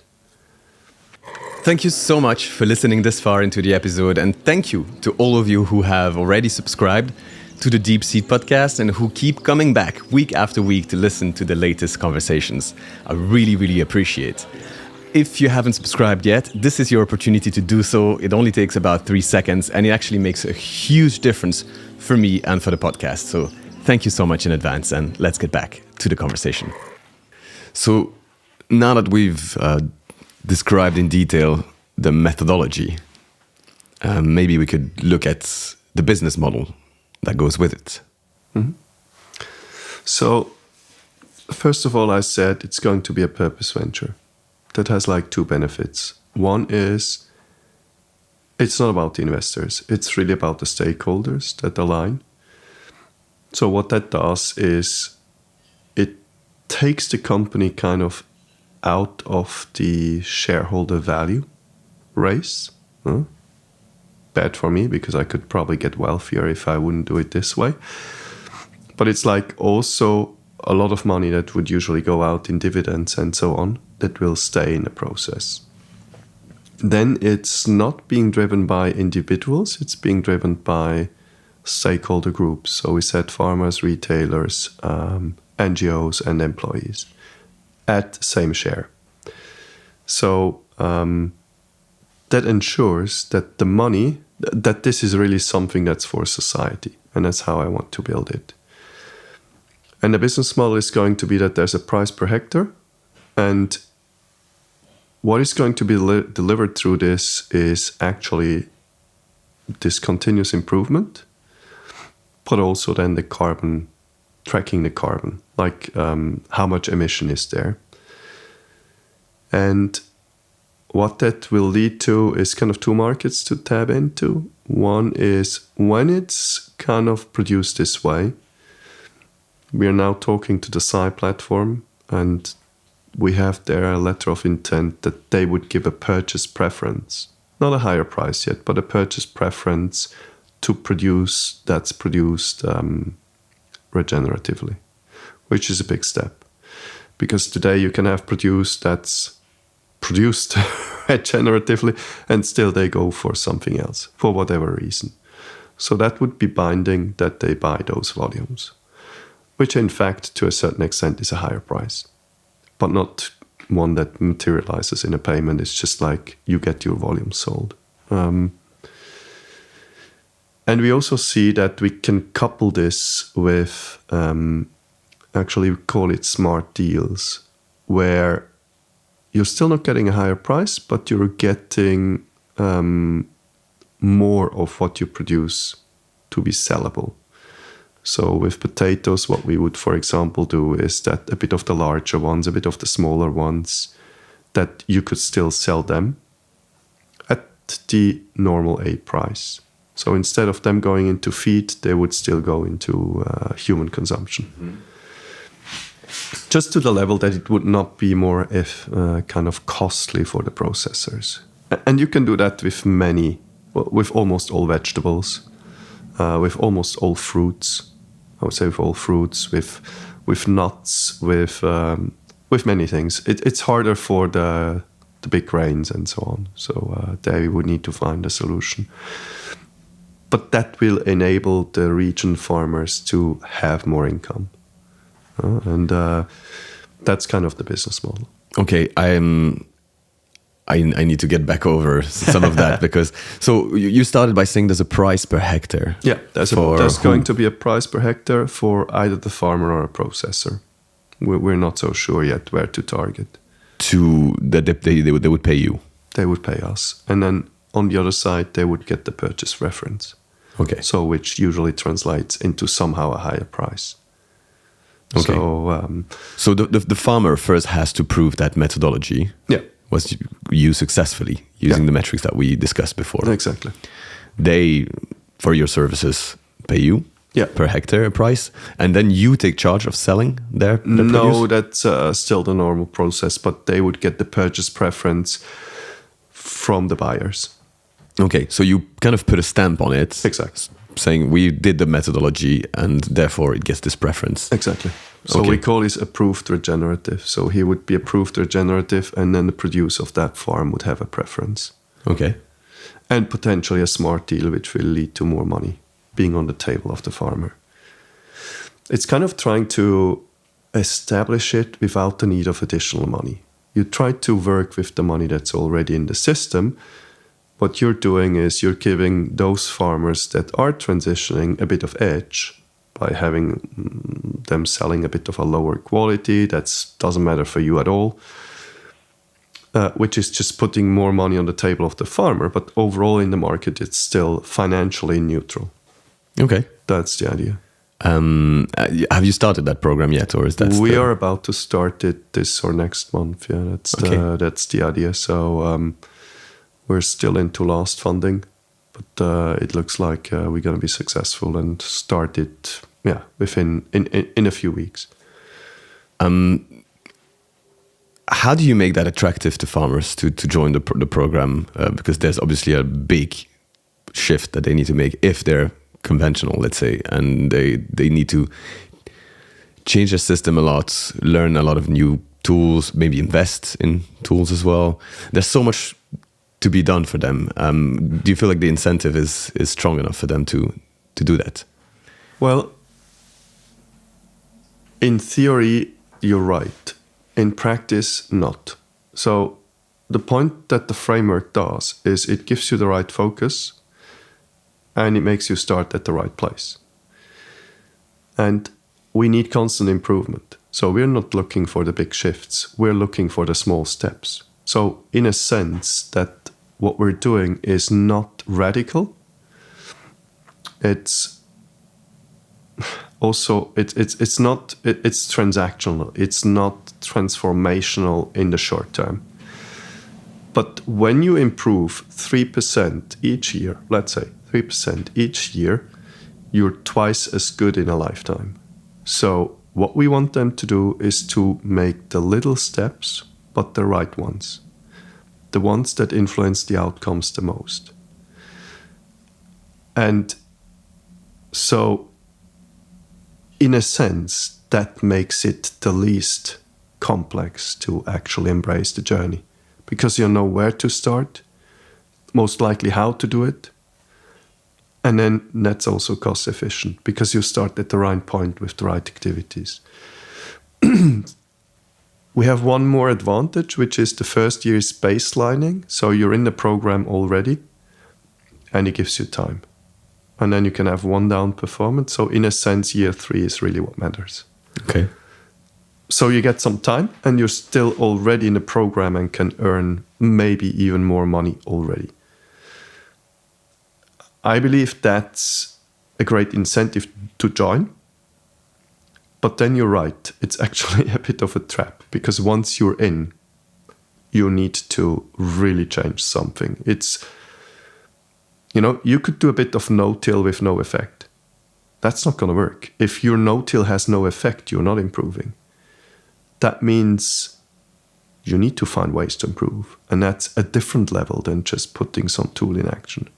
Thank you so much for listening this far into the episode. And thank you to all of you who have already subscribed to the Deep Seed podcast and who keep coming back week after week to listen to the latest conversations. I really, really appreciate. If you haven't subscribed yet, this is your opportunity to do so. It only takes about 3 seconds and it actually makes a huge difference for me and for the podcast. So thank you so much in advance and let's get back to the conversation. So now that we've described in detail the methodology, maybe we could look at the business model that goes with it. Mm-hmm. So first of all, I said it's going to be a purpose venture. That has like two benefits. One is it's not about the investors. It's really about the stakeholders that align. So what that does is it takes the company kind of out of the shareholder value race. Bad for me because I could probably get wealthier if I wouldn't do it this way. But it's like also a lot of money that would usually go out in dividends and so on that will stay in the process. Then it's not being driven by individuals, it's being driven by stakeholder groups. So we said farmers, retailers, NGOs and employees at same share. So that ensures that the money, that this is really something that's for society. And that's how I want to build it. And the business model is going to be that there's a price per hectare. And what is going to be delivered through this is actually this continuous improvement, but also then the carbon, tracking the carbon, like how much emission is there. And what that will lead to is kind of two markets to tap into. One is when it's kind of produced this way, we are now talking to the SAI platform and we have there a letter of intent that they would give a purchase preference, not a higher price yet, but a purchase preference to produce that's produced regeneratively, which is a big step. Because today you can have produce that's produced regeneratively and still they go for something else for whatever reason. So that would be binding that they buy those volumes, which in fact to a certain extent is a higher price, but not one that materializes in a payment. It's just like you get your volume sold. And we also see that we can couple this with, actually we call it smart deals, where you're still not getting a higher price, but you're getting more of what you produce to be sellable. So with potatoes, what we would, for example, do is that a bit of the larger ones, a bit of the smaller ones, that you could still sell them at the normal A price. So instead of them going into feed, they would still go into human consumption. Mm-hmm. Just to the level that it would not be more kind of costly for the processors. And you can do that with almost all vegetables, with almost all fruits. I would say with all fruits, with nuts, with many things. It's harder for the big grains and so on. So there we would need to find a solution. But that will enable the region farmers to have more income. And that's kind of the business model. Okay, I need to get back over some of that because so you started by saying there's a price per hectare. Yeah, there's going to be a price per hectare for either the farmer or a processor. We're not so sure yet where to target. They would pay you. They would pay us, and then on the other side they would get the purchase reference. Okay. So which usually translates into somehow a higher price. Okay. So the farmer first has to prove that methodology. Yeah. Was used successfully using the metrics that we discussed before. Exactly. They, for your services, pay you per hectare price, and then you take charge of selling their produce? No, that's still the normal process, but they would get the purchase preference from the buyers. Okay, so you kind of put a stamp on it. Exactly. Saying we did the methodology and therefore it gets this preference. Exactly. So we call this approved regenerative. So he would be approved regenerative, and then the producer of that farm would have a preference. Okay. And potentially a smart deal which will lead to more money being on the table of the farmer. It's kind of trying to establish it without the need of additional money. You try to work with the money that's already in the system. What you're doing is you're giving those farmers that are transitioning a bit of edge by having them selling a bit of a lower quality. That doesn't matter for you at all, which is just putting more money on the table of the farmer. But overall in the market, it's still financially neutral. Okay. That's the idea. Have you started that program yet, or is that? We are about to start it this or next month. Yeah, that's the idea. So we're still into last funding. But it looks like we're going to be successful and start it, within a few weeks. How do you make that attractive to farmers to join the program? Because there's obviously a big shift that they need to make if they're conventional, let's say, and they need to change their system a lot, learn a lot of new tools, maybe invest in tools as well. There's so much to be done for them. Do you feel like the incentive is strong enough for them to do that? Well, in theory, you're right. In practice, not. So the point that the framework does is it gives you the right focus and it makes you start at the right place. And we need constant improvement. So we're not looking for the big shifts. We're looking for the small steps. So in a sense that what we're doing is not radical. It's also it's transactional. It's not transformational in the short term. But when you improve 3% each year, let's say 3% each year, you're twice as good in a lifetime. So what we want them to do is to make the little steps, but the right ones. The ones that influence the outcomes the most. And so, in a sense, that makes it the least complex to actually embrace the journey. Because you know where to start, most likely how to do it, and then that's also cost efficient, because you start at the right point with the right activities. We have one more advantage, which is the first year is baselining. So you're in the program already, and it gives you time. And then you can have one down performance. So in a sense, year 3 is really what matters. Okay. So you get some time, and you're still already in the program and can earn maybe even more money already. I believe that's a great incentive to join. But then you're right, it's actually a bit of a trap, because once you're in, you need to really change something. It's, you could do a bit of no-till with no effect. That's not going to work. If your no-till has no effect, you're not improving. That means you need to find ways to improve. And that's a different level than just putting some tool in action.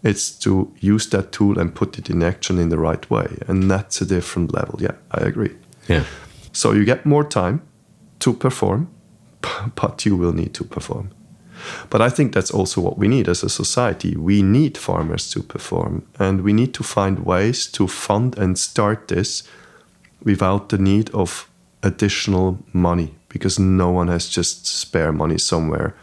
It's to use that tool and put it in action in the right way. And that's a different level. Yeah, I agree. Yeah. So you get more time to perform, but you will need to perform. But I think that's also what we need as a society. We need farmers to perform, and we need to find ways to fund and start this without the need of additional money, because no one has just spare money somewhere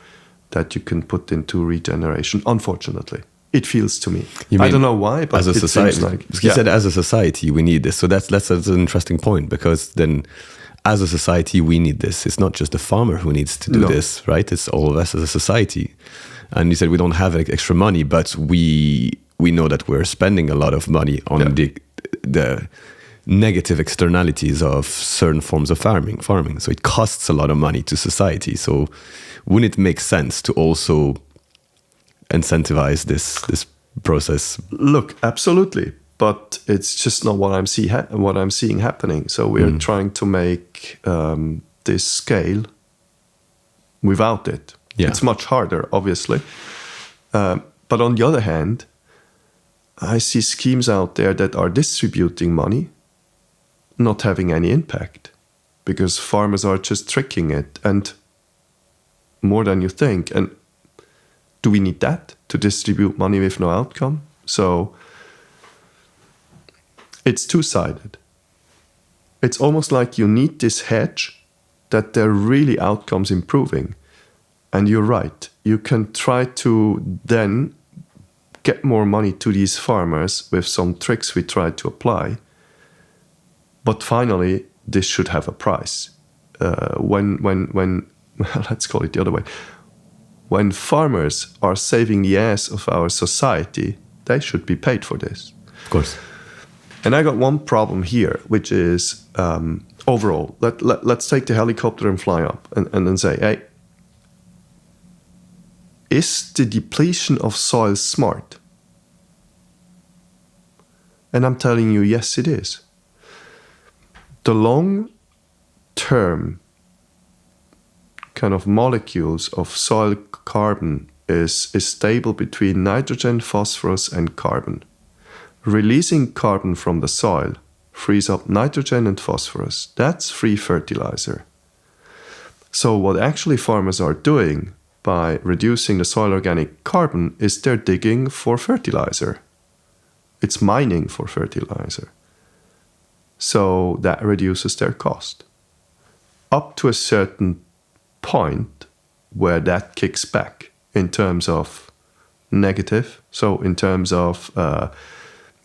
that you can put into regeneration, unfortunately. It feels to me. I don't know why, but as a it society, seems like... You said as a society we need this. So that's an interesting point, because then as a society we need this. It's not just the farmer who needs to do this, right? It's all of us as a society. And you said we don't have extra money, but we know that we're spending a lot of money on the negative externalities of certain forms of farming. So it costs a lot of money to society. So wouldn't it make sense to also incentivize this process? Look, absolutely, but it's just not what I'm seeing happening. So we're trying to make this scale without it. Yeah. It's much harder, obviously. But on the other hand, I see schemes out there that are distributing money, not having any impact, because farmers are just tricking it, and more than you think. And do we need that to distribute money with no outcome? So it's two-sided. It's almost like you need this hedge that there are really outcomes improving. And you're right. You can try to then get more money to these farmers with some tricks we try to apply. But finally, this should have a price. When let's call it the other way. When farmers are saving the ass of our society, they should be paid for this. Of course. And I got one problem here, which is overall. Let's take the helicopter and fly up and then say, hey, is the depletion of soil smart? And I'm telling you, yes, it is. The long-term kind of molecules of soil carbon is stable between nitrogen, phosphorus, and carbon. Releasing carbon from the soil frees up nitrogen and phosphorus. That's free fertilizer. So what actually farmers are doing by reducing the soil organic carbon is they're digging for fertilizer. It's mining for fertilizer. So that reduces their cost. Up to a certain point where that kicks back in terms of negative, so in terms of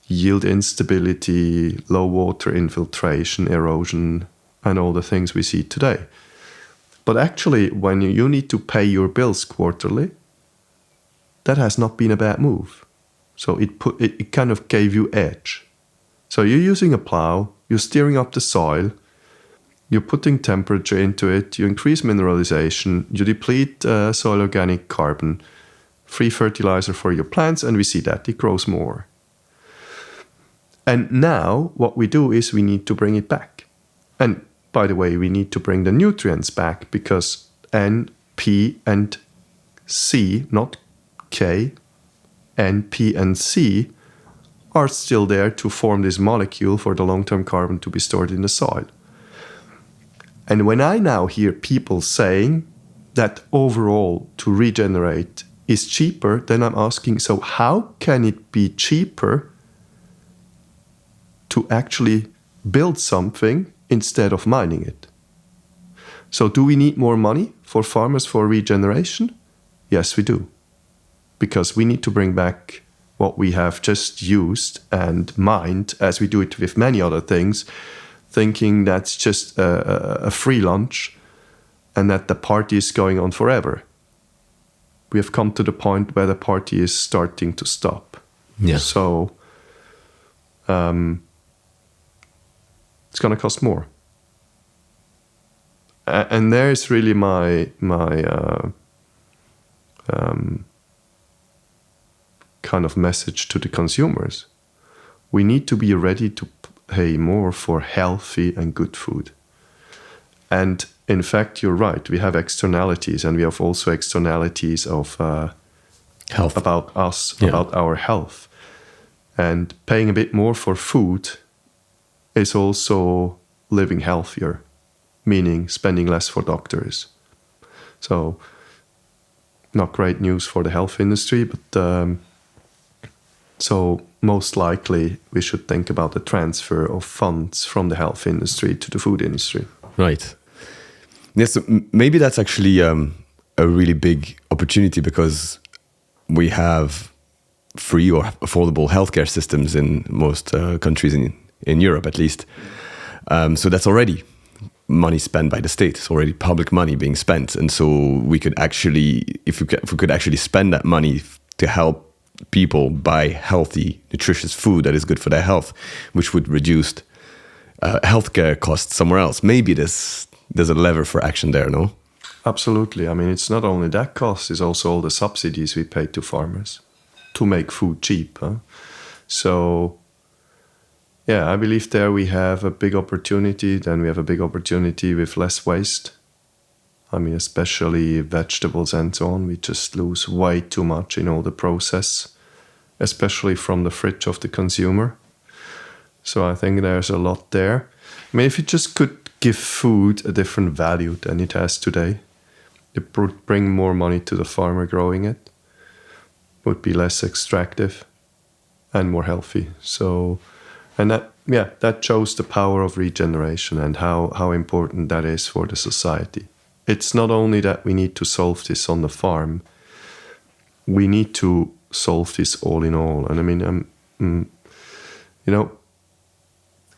yield instability, low water infiltration, erosion, and all the things we see today. But actually, when you need to pay your bills quarterly, that has not been a bad move. So it kind of gave you edge. So you're using a plow, you're steering up the soil, you're putting temperature into it, you increase mineralization, you deplete soil organic carbon, free fertilizer for your plants, and we see that it grows more. And now what we do is we need to bring it back. And by the way, we need to bring the nutrients back because N, P, and C, not K, N, P, and C are still there to form this molecule for the long-term carbon to be stored in the soil. And when I now hear people saying that overall to regenerate is cheaper, then I'm asking, so how can it be cheaper to actually build something instead of mining it? So do we need more money for farmers for regeneration? Yes, we do. Because we need to bring back what we have just used and mined, as we do it with many other things, thinking that's just a free lunch and that the party is going on forever. We have come to the point where the party is starting to stop. Yeah. So it's going to cost more. And there's really my kind of message to the consumers. We need to be ready to pay more for healthy and good food. And in fact, you're right. We have externalities, and we have also externalities of health, about us, about our health. And paying a bit more for food is also living healthier, meaning spending less for doctors. So not great news for the health industry, but so most likely we should think about the transfer of funds from the health industry to the food industry. Right. Yes, so maybe that's actually a really big opportunity, because we have free or affordable healthcare systems in most countries in Europe, at least. So that's already money spent by the state. It's already public money being spent. And so we could actually, if we could actually spend that money to help people buy healthy, nutritious food that is good for their health, which would reduce healthcare costs somewhere else. Maybe there's a lever for action there, no? Absolutely. I mean, it's not only that cost, it's also all the subsidies we pay to farmers to make food cheap. Huh? So, yeah, I believe there we have a big opportunity. Then we have a big opportunity with less waste. I mean, especially vegetables and so on. We just lose way too much in all the process, especially from the fridge of the consumer. So I think there's a lot there. I mean, if you just could give food a different value than it has today, it would bring more money to the farmer growing it, would be less extractive and more healthy. So, and that shows the power of regeneration and how important that is for the society. It's not only that we need to solve this on the farm, we need to solve this all in all. And I mean, you know,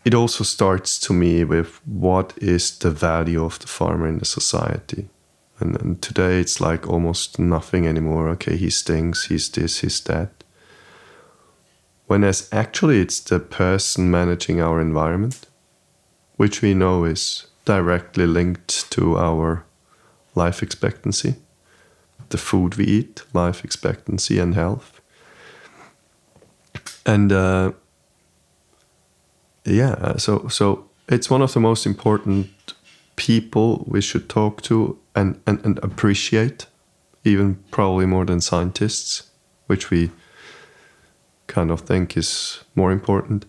it also starts to me with what is the value of the farmer in the society. And today it's like almost nothing anymore. Okay, he stinks, he's this, he's that. When as actually it's the person managing our environment, which we know is directly linked to our life expectancy, the food we eat, life expectancy and health. And so it's one of the most important people we should talk to and appreciate, even probably more than scientists, which we kind of think is more important.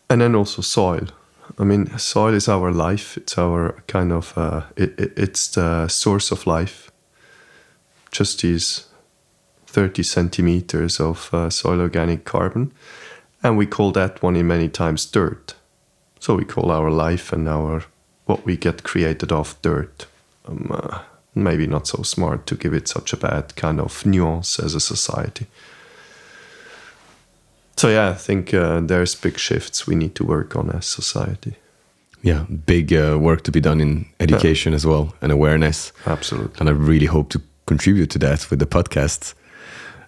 And then also soil. I mean, soil is our life. It's our kind of, it's the source of life. Just these 30 centimeters of soil organic carbon. And we call that one in many times dirt. So we call our life and what we get created of dirt. Maybe not so smart to give it such a bad kind of nuance as a society. So yeah, I think there's big shifts we need to work on as society. Yeah, big work to be done in education as well, and awareness. Absolutely. And I really hope to contribute to that with the podcast.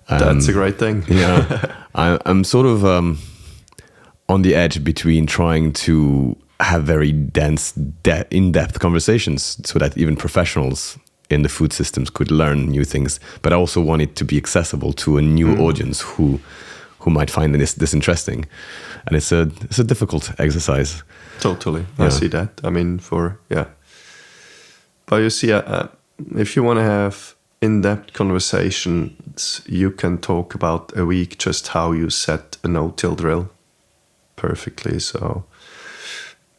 That's a great thing. Yeah, I'm sort of on the edge between trying to have very dense, in-depth conversations so that even professionals in the food systems could learn new things. But I also want it to be accessible to a new audience who might find this interesting. And it's a difficult exercise. Totally. I see that. I mean, but you see, if you want to have in-depth conversations, you can talk about a week just how you set a no-till drill perfectly. So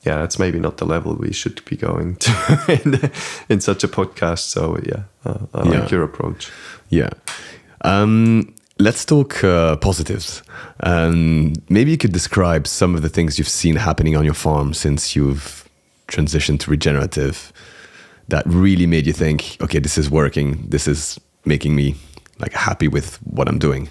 yeah, that's maybe not the level we should be going to in such a podcast. So yeah, I like your approach. Yeah. Let's talk positives. Maybe you could describe some of the things you've seen happening on your farm since you've transitioned to regenerative that really made you think, okay, this is working. This is making me like happy with what I'm doing.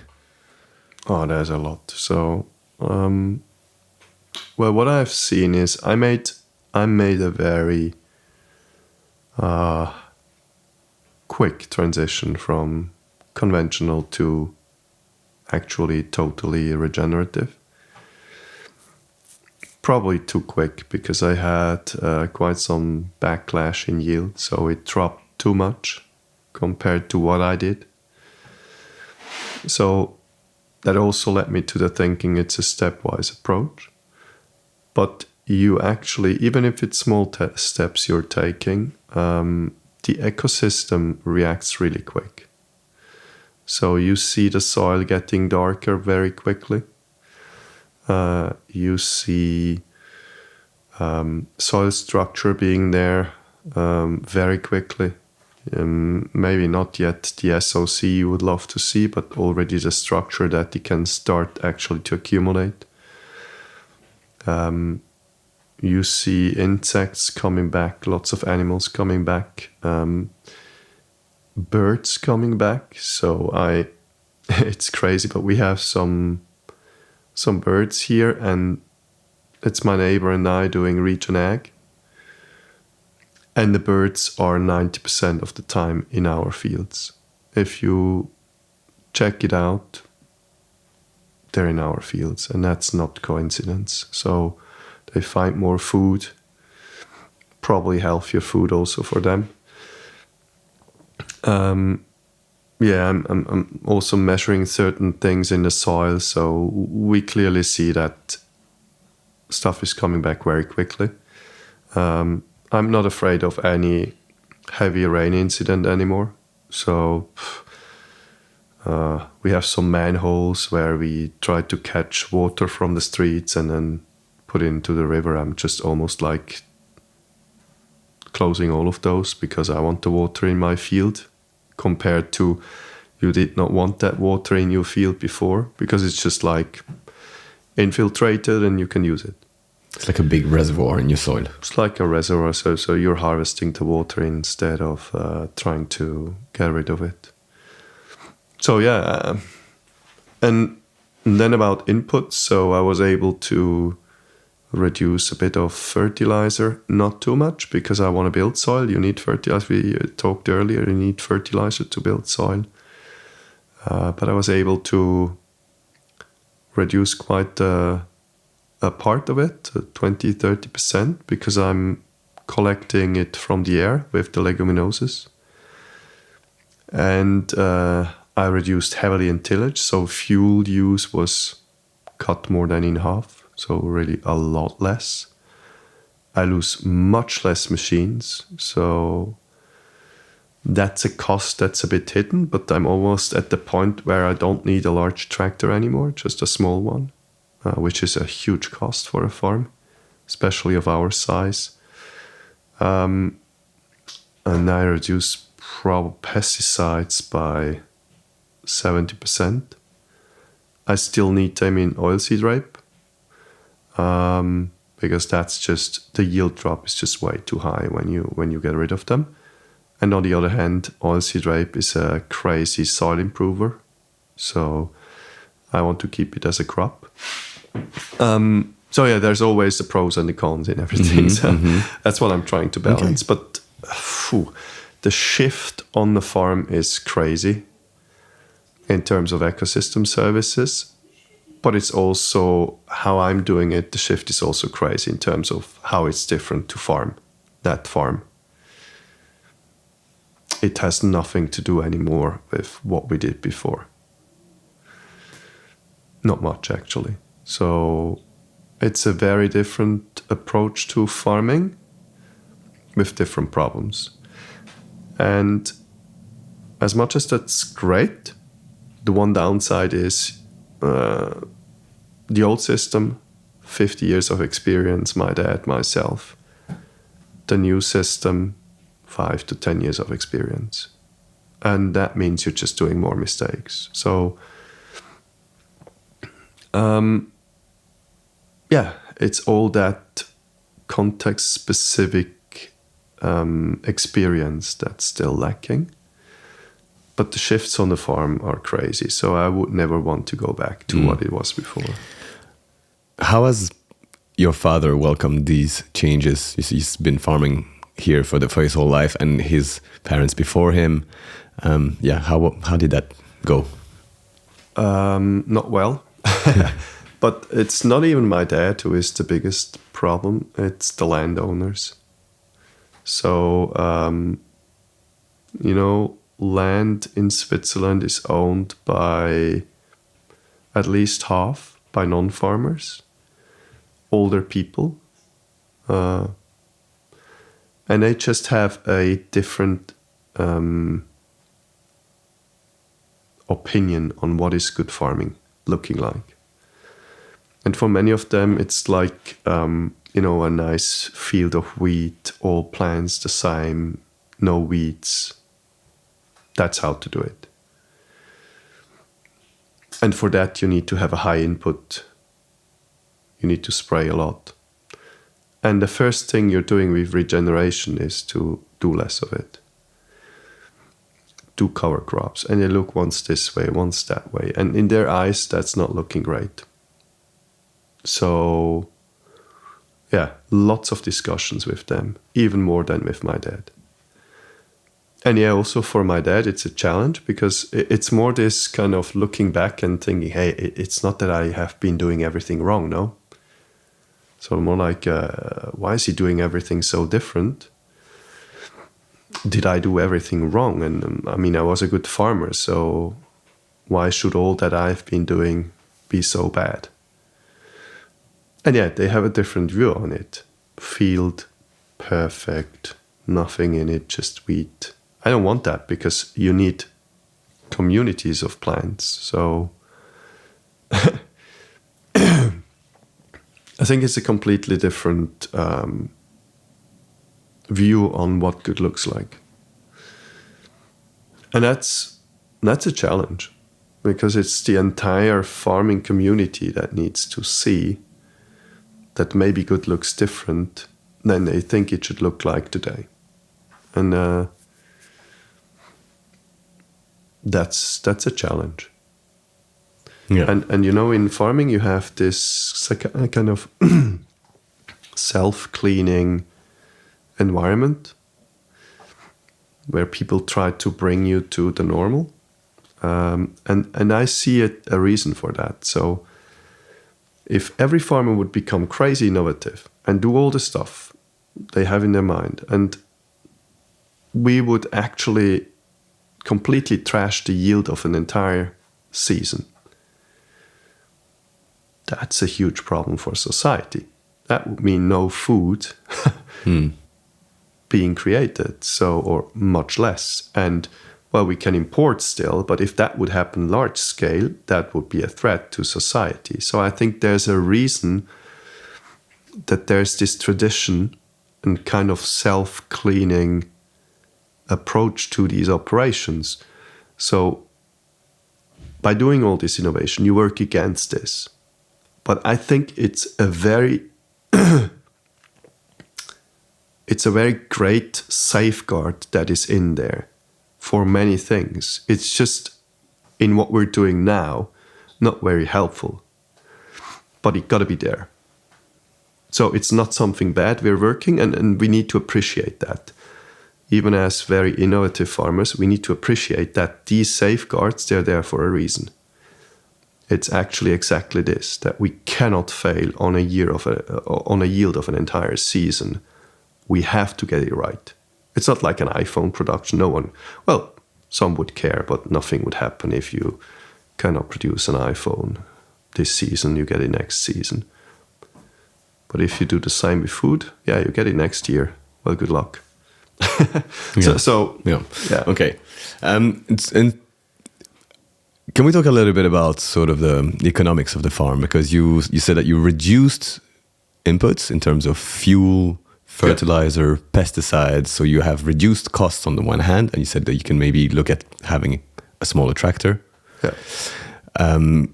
Oh, there's a lot. So, well, what I've seen is I made a very quick transition from conventional to actually totally regenerative. Probably too quick because I had quite some backlash in yield, so it dropped too much compared to what I did. So that also led me to the thinking it's a stepwise approach. But you actually, even if it's small steps you're taking, the ecosystem reacts really quick. So you see the soil getting darker very quickly. You see soil structure being there very quickly. Maybe not yet the SOC you would love to see, but already the structure that it can start actually to accumulate. You see insects coming back, lots of animals coming back, birds coming back. So it's crazy, but we have some birds here, and it's my neighbor and I doing Regenerative. And the birds are 90% of the time in our fields. If you check it out, they're in our fields, and that's not coincidence. So they find more food, probably healthier food also for them. I'm also measuring certain things in the soil, so we clearly see that stuff is coming back very quickly. I'm not afraid of any heavy rain incident anymore. So we have some manholes where we try to catch water from the streets and then put it into the river. I'm just almost like closing all of those because I want the water in my field, compared to you did not want that water in your field before, because it's just like infiltrated and you can use it. It's like a big reservoir in your soil. It's like a reservoir, so you're harvesting the water instead of trying to get rid of it. So yeah, and then about inputs, so I was able to reduce a bit of fertilizer, not too much, because I want to build soil. You need fertilizer. We talked earlier, you need fertilizer to build soil. But I was able to reduce quite a part of it, 20-30%, because I'm collecting it from the air with the leguminosis. And I reduced heavily in tillage, so fuel use was cut more than in half, so really a lot less. I lose much less machines, so that's a cost that's a bit hidden, but I'm almost at the point where I don't need a large tractor anymore, just a small one. Which is a huge cost for a farm, especially of our size. And I reduce pesticides by 70%. I still need them in oilseed rape, because that's just, the yield drop is just way too high when you get rid of them. And on the other hand, oilseed rape is a crazy soil improver, so I want to keep it as a crop. So yeah, there's always the pros and the cons in everything. That's what I'm trying to balance. Okay. But the shift on the farm is crazy in terms of ecosystem services. But it's also how I'm doing it. The shift is also crazy in terms of how it's different to that farm. It has nothing to do anymore with what we did before. Not much, actually. So it's a very different approach to farming with different problems. And as much as that's great, the one downside is the old system, 50 years of experience, my dad, myself. The new system, 5 to 10 years of experience. And that means you're just doing more mistakes. So it's all that context-specific experience that's still lacking. But the shifts on the farm are crazy, so I would never want to go back to what it was before. How has your father welcomed these changes? He's been farming here for his whole life, and his parents before him. How did that go? Not well. But it's not even my dad who is the biggest problem. It's the landowners. So, land in Switzerland is owned by at least half by non-farmers, older people. And they just have a different opinion on what is good farming looking like. And for many of them, it's like, a nice field of wheat, all plants the same, no weeds, That's how to do it. And for that, you need to have a high input. You need to spray a lot. And the first thing you're doing with regeneration is to do less of it. Do cover crops. And they look once this way, once that way. And in their eyes, that's not looking great. So, yeah, lots of discussions with them, even more than with my dad. And yeah, also for my dad, it's a challenge because it's more this kind of looking back and thinking, hey, it's not that I have been doing everything wrong, no? So more like, why is he doing everything so different? Did I do everything wrong? And I mean, I was a good farmer, so why should all that I've been doing be so bad? And yeah, they have a different view on it. Field, perfect, nothing in it, just wheat. I don't want that because you need communities of plants. So I think it's a completely different view on what good looks like. And that's a challenge because it's the entire farming community that needs to see that maybe good looks different than they think it should look like today. And that's a challenge. Yeah. And you know, in farming, you have this kind of self-cleaning environment where people try to bring you to the normal. And I see a reason for that. So if every farmer would become crazy innovative and do all the stuff they have in their mind, and we would actually completely trash the yield of an entire season, that's a huge problem for society. That would mean no food being created, so, or much less. And well, we can import still, but if that would happen large scale, that would be a threat to society. So I think there's a reason that there's this tradition and kind of self-cleaning approach to these operations. So by doing all this innovation, you work against this. But I think it's a very it's a very great safeguard that is in there for many things. It's just in what we're doing now, not very helpful. But it got to be there. So it's not something bad. We're working and we need to appreciate that. Even as very innovative farmers, we need to appreciate that these safeguards, they're there for a reason. It's actually exactly this, that we cannot fail on a yield of an entire season. We have to get it right. It's not like an iPhone production. Some would care, but nothing would happen if you cannot produce an iPhone this season, you get it next season. But if you do the same with food, yeah, you get it next year. Well, good luck. Yeah. Okay. And can we talk a little bit about sort of the economics of the farm? Because you said that you reduced inputs in terms of fuel, fertilizer, pesticides. So you have reduced costs on the one hand, and you said that you can maybe look at having a smaller tractor. Yeah.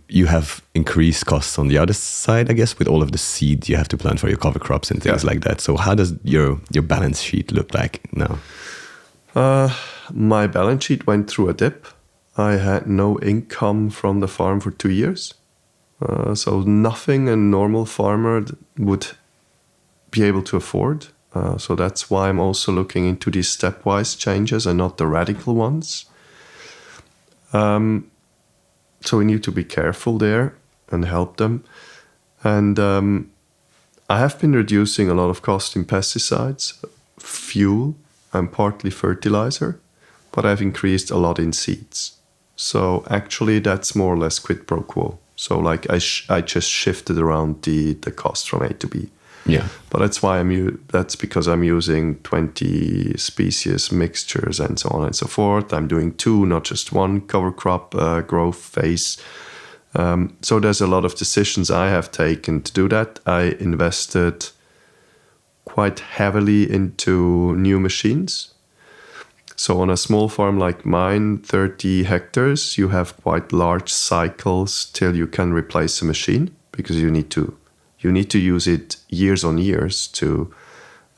You have increased costs on the other side, I guess, with all of the seed you have to plant for your cover crops and things like that. So how does your balance sheet look like now? My balance sheet went through a dip. I had no income from the farm for 2 years. So nothing a normal farmer would be able to afford. So that's why I'm also looking into these stepwise changes and not the radical ones. So we need to be careful there and help them. And I have been reducing a lot of cost in pesticides, fuel, and partly fertilizer, but I've increased a lot in seeds. So actually that's more or less quid pro quo. So like I just shifted around the cost from A to B. Yeah. But that's because I'm using 20 species mixtures and so on and so forth. I'm doing 2, not just 1 cover crop growth phase. So there's a lot of decisions I have taken to do that. I invested quite heavily into new machines. So on a small farm like mine, 30 hectares, you have quite large cycles till you can replace a machine, because you need to use it years on years to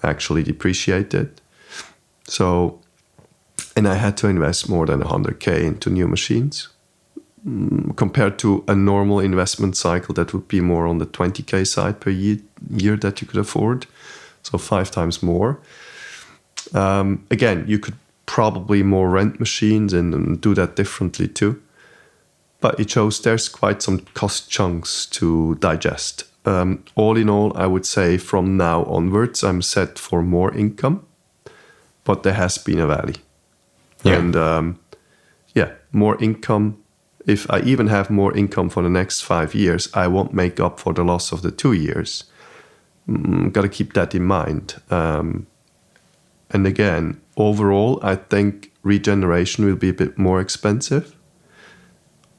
actually depreciate it. So, and I had to invest more than 100K into new machines. Compared to a normal investment cycle, that would be more on the 20K side per year that you could afford. So 5 times more. Again, you could probably more rent machines and do that differently too. But it shows there's quite some cost chunks to digest. All in all, I would say from now onwards, I'm set for more income, but there has been a valley. Yeah. And more income. If I even have more income for the next 5 years, I won't make up for the loss of the 2 years. Got to keep that in mind. And again, overall, I think regeneration will be a bit more expensive.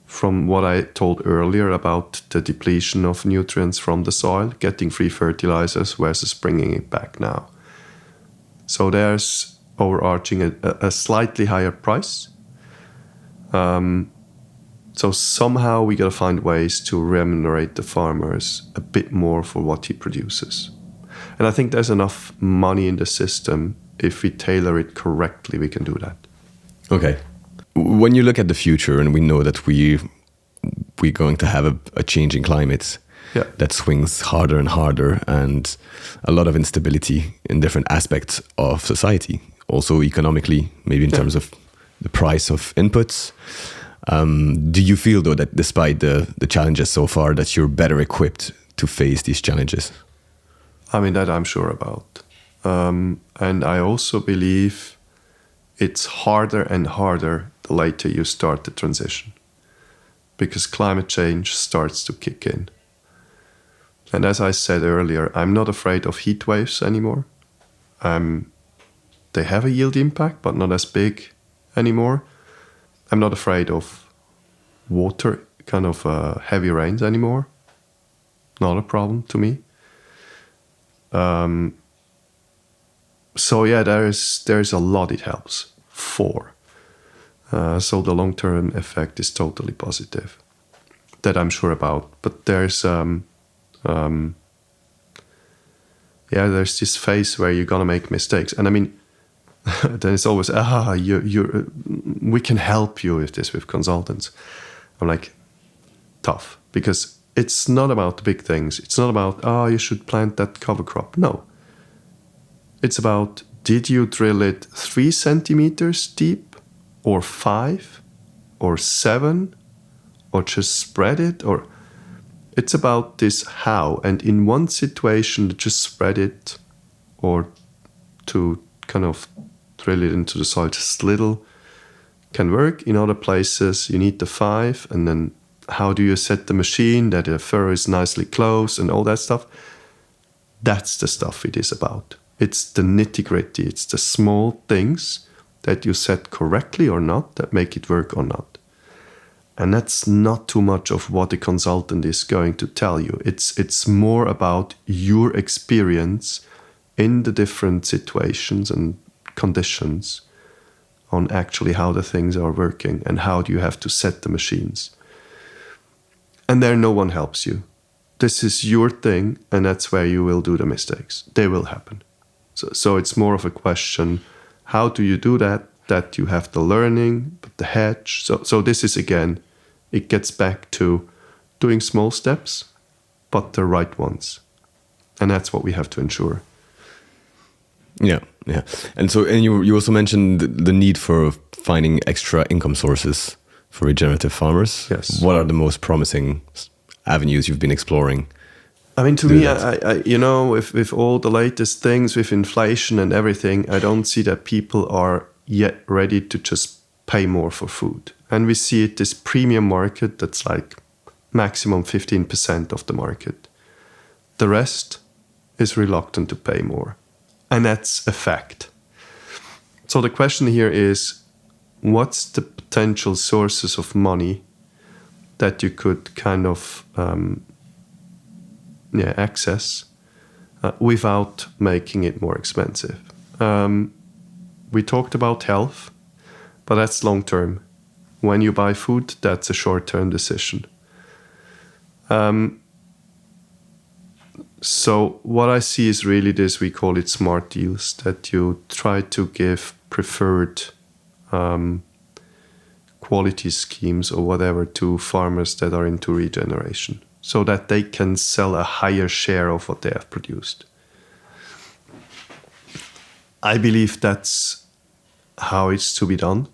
From what I told earlier about the depletion of nutrients from the soil, getting free fertilizers versus bringing it back now. So there's overarching a slightly higher price. So somehow we got to find ways to remunerate the farmers a bit more for what he produces. And I think there's enough money in the system. If we tailor it correctly, we can do that. Okay. When you look at the future, and we know that we're going to have a changing climate that swings harder and harder, and a lot of instability in different aspects of society, also economically, maybe in terms of the price of inputs. Do you feel, though, that despite the challenges so far, that you're better equipped to face these challenges? I mean, that I'm sure about. And I also believe it's harder and harder the later you start the transition, because climate change starts to kick in. And as I said earlier, I'm not afraid of heat waves anymore. They have a yield impact, but not as big anymore. I'm not afraid of water, kind of heavy rains anymore. Not a problem to me. So yeah, there's a lot it helps for. So the long-term effect is totally positive. That I'm sure about. But there's there's this phase where you're gonna make mistakes, and I mean, then it's always we can help you with this with consultants. I'm like, tough, because it's not about the big things. It's not about you should plant that cover crop. No. It's about, did you drill it 3 centimeters deep, or 5, or 7, or just spread it? Or it's about this how. And in one situation, to just spread it, or to kind of drill it into the soil just little, can work. In other places, you need the 5, and then how do you set the machine that the furrow is nicely close and all that stuff? That's the stuff it is about. It's the nitty-gritty. It's the small things that you set correctly or not that make it work or not. And that's not too much of what a consultant is going to tell you. It's more about your experience in the different situations and conditions on actually how the things are working and how do you have to set the machines. And there no one helps you. This is your thing, and that's where you will do the mistakes. They will happen. So it's more of a question, how do you do that? That you have the learning, but the hedge. So this is, again, it gets back to doing small steps, but the right ones. And that's what we have to ensure. Yeah. And you also mentioned the need for finding extra income sources for regenerative farmers. Yes. What are the most promising avenues you've been exploring? I mean, to me, I with all the latest things, with inflation and everything, I don't see that people are yet ready to just pay more for food. And we see it, this premium market that's like maximum 15% of the market. The rest is reluctant to pay more. And that's a fact. So the question here is, what's the potential sources of money that you could kind of access without making it more expensive? we talked about health, but that's long term. When you buy food, that's a short term decision. So what I see is really this, we call it smart deals, that you try to give preferred quality schemes or whatever to farmers that are into regeneration, so that they can sell a higher share of what they have produced. I believe that's how it's to be done.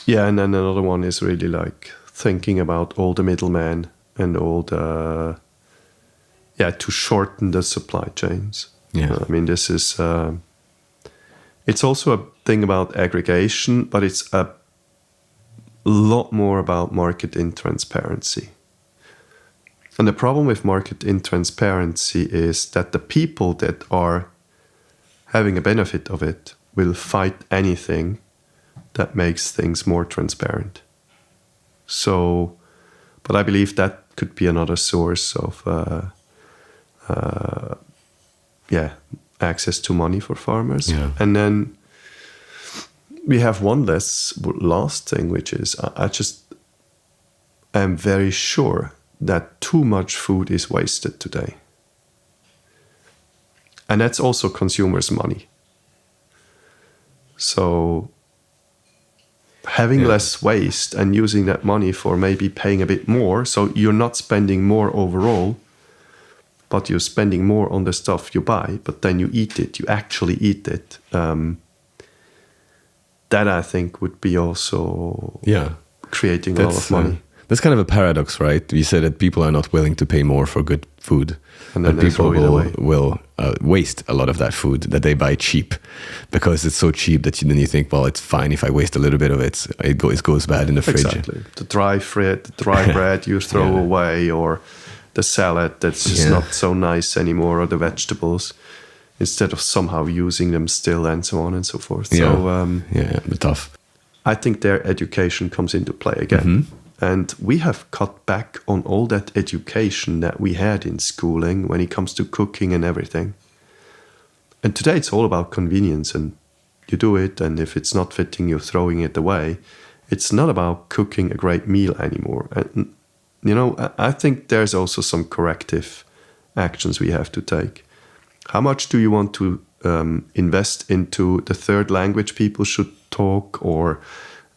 Yeah, and then another one is really like thinking about all the middlemen and all the, to shorten the supply chains. Yeah. I mean, this is, it's also a thing about aggregation, but it's a lot more about market intransparency. And the problem with market intransparency is that the people that are having a benefit of it will fight anything that makes things more transparent. So, but I believe that could be another source of, access to money for farmers. Yeah. And then we have one last thing, which is I am very sure that too much food is wasted today. And that's also consumers' money. So having less waste and using that money for maybe paying a bit more, so you're not spending more overall, but you're spending more on the stuff you buy, but then you eat it, you actually eat it. That I think would be also creating a lot of money. That's kind of a paradox, right? You said that people are not willing to pay more for good food, and then people will waste a lot of that food that they buy cheap, because it's so cheap that then you think, well, it's fine if I waste a little bit of it. It goes bad in the fridge. Exactly. The dry bread you throw away, or the salad that's just not so nice anymore, or the vegetables, instead of somehow using them still, and so on and so forth. So tough. I think their education comes into play again. Mm-hmm. And we have cut back on all that education that we had in schooling when it comes to cooking and everything. And today it's all about convenience, and you do it, and if it's not fitting, you're throwing it away. It's not about cooking a great meal anymore. And, I think there's also some corrective actions we have to take. How much do you want to invest into the third language people should talk, or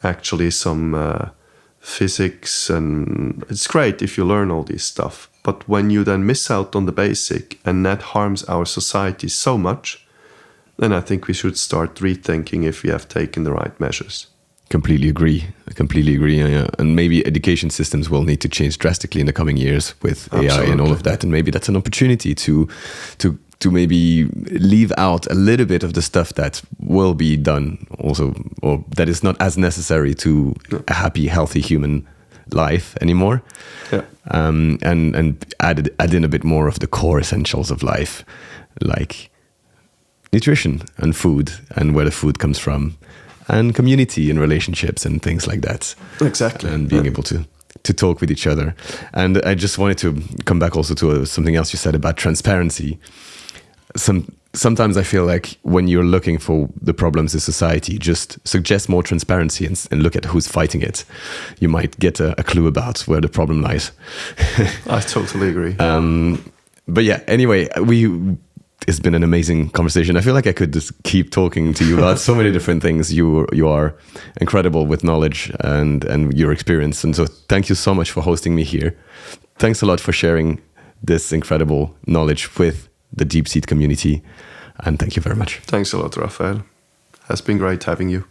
actually some physics? And it's great if you learn all this stuff, but when you then miss out on the basic, and that harms our society so much, then I think we should start rethinking if we have taken the right measures. Completely agree. Yeah. And maybe education systems will need to change drastically in the coming years with AI and all of that. And maybe that's an opportunity to maybe leave out a little bit of the stuff that will be done also, or that is not as necessary to a happy, healthy human life anymore. Yeah. And add in a bit more of the core essentials of life, like nutrition and food, and where the food comes from, and community and relationships and things like that. Exactly. And being able to talk with each other. And I just wanted to come back also to something else you said about transparency. Sometimes I feel like when you're looking for the problems in society, just suggest more transparency and look at who's fighting it. You might get a clue about where the problem lies. I totally agree. But yeah, anyway, it's been an amazing conversation. I feel like I could just keep talking to you about so many different things. You are incredible with knowledge and your experience. And so thank you so much for hosting me here. Thanks a lot for sharing this incredible knowledge with the deep seed community. And thank you very much. Thanks a lot, Raphael. Has been great having you.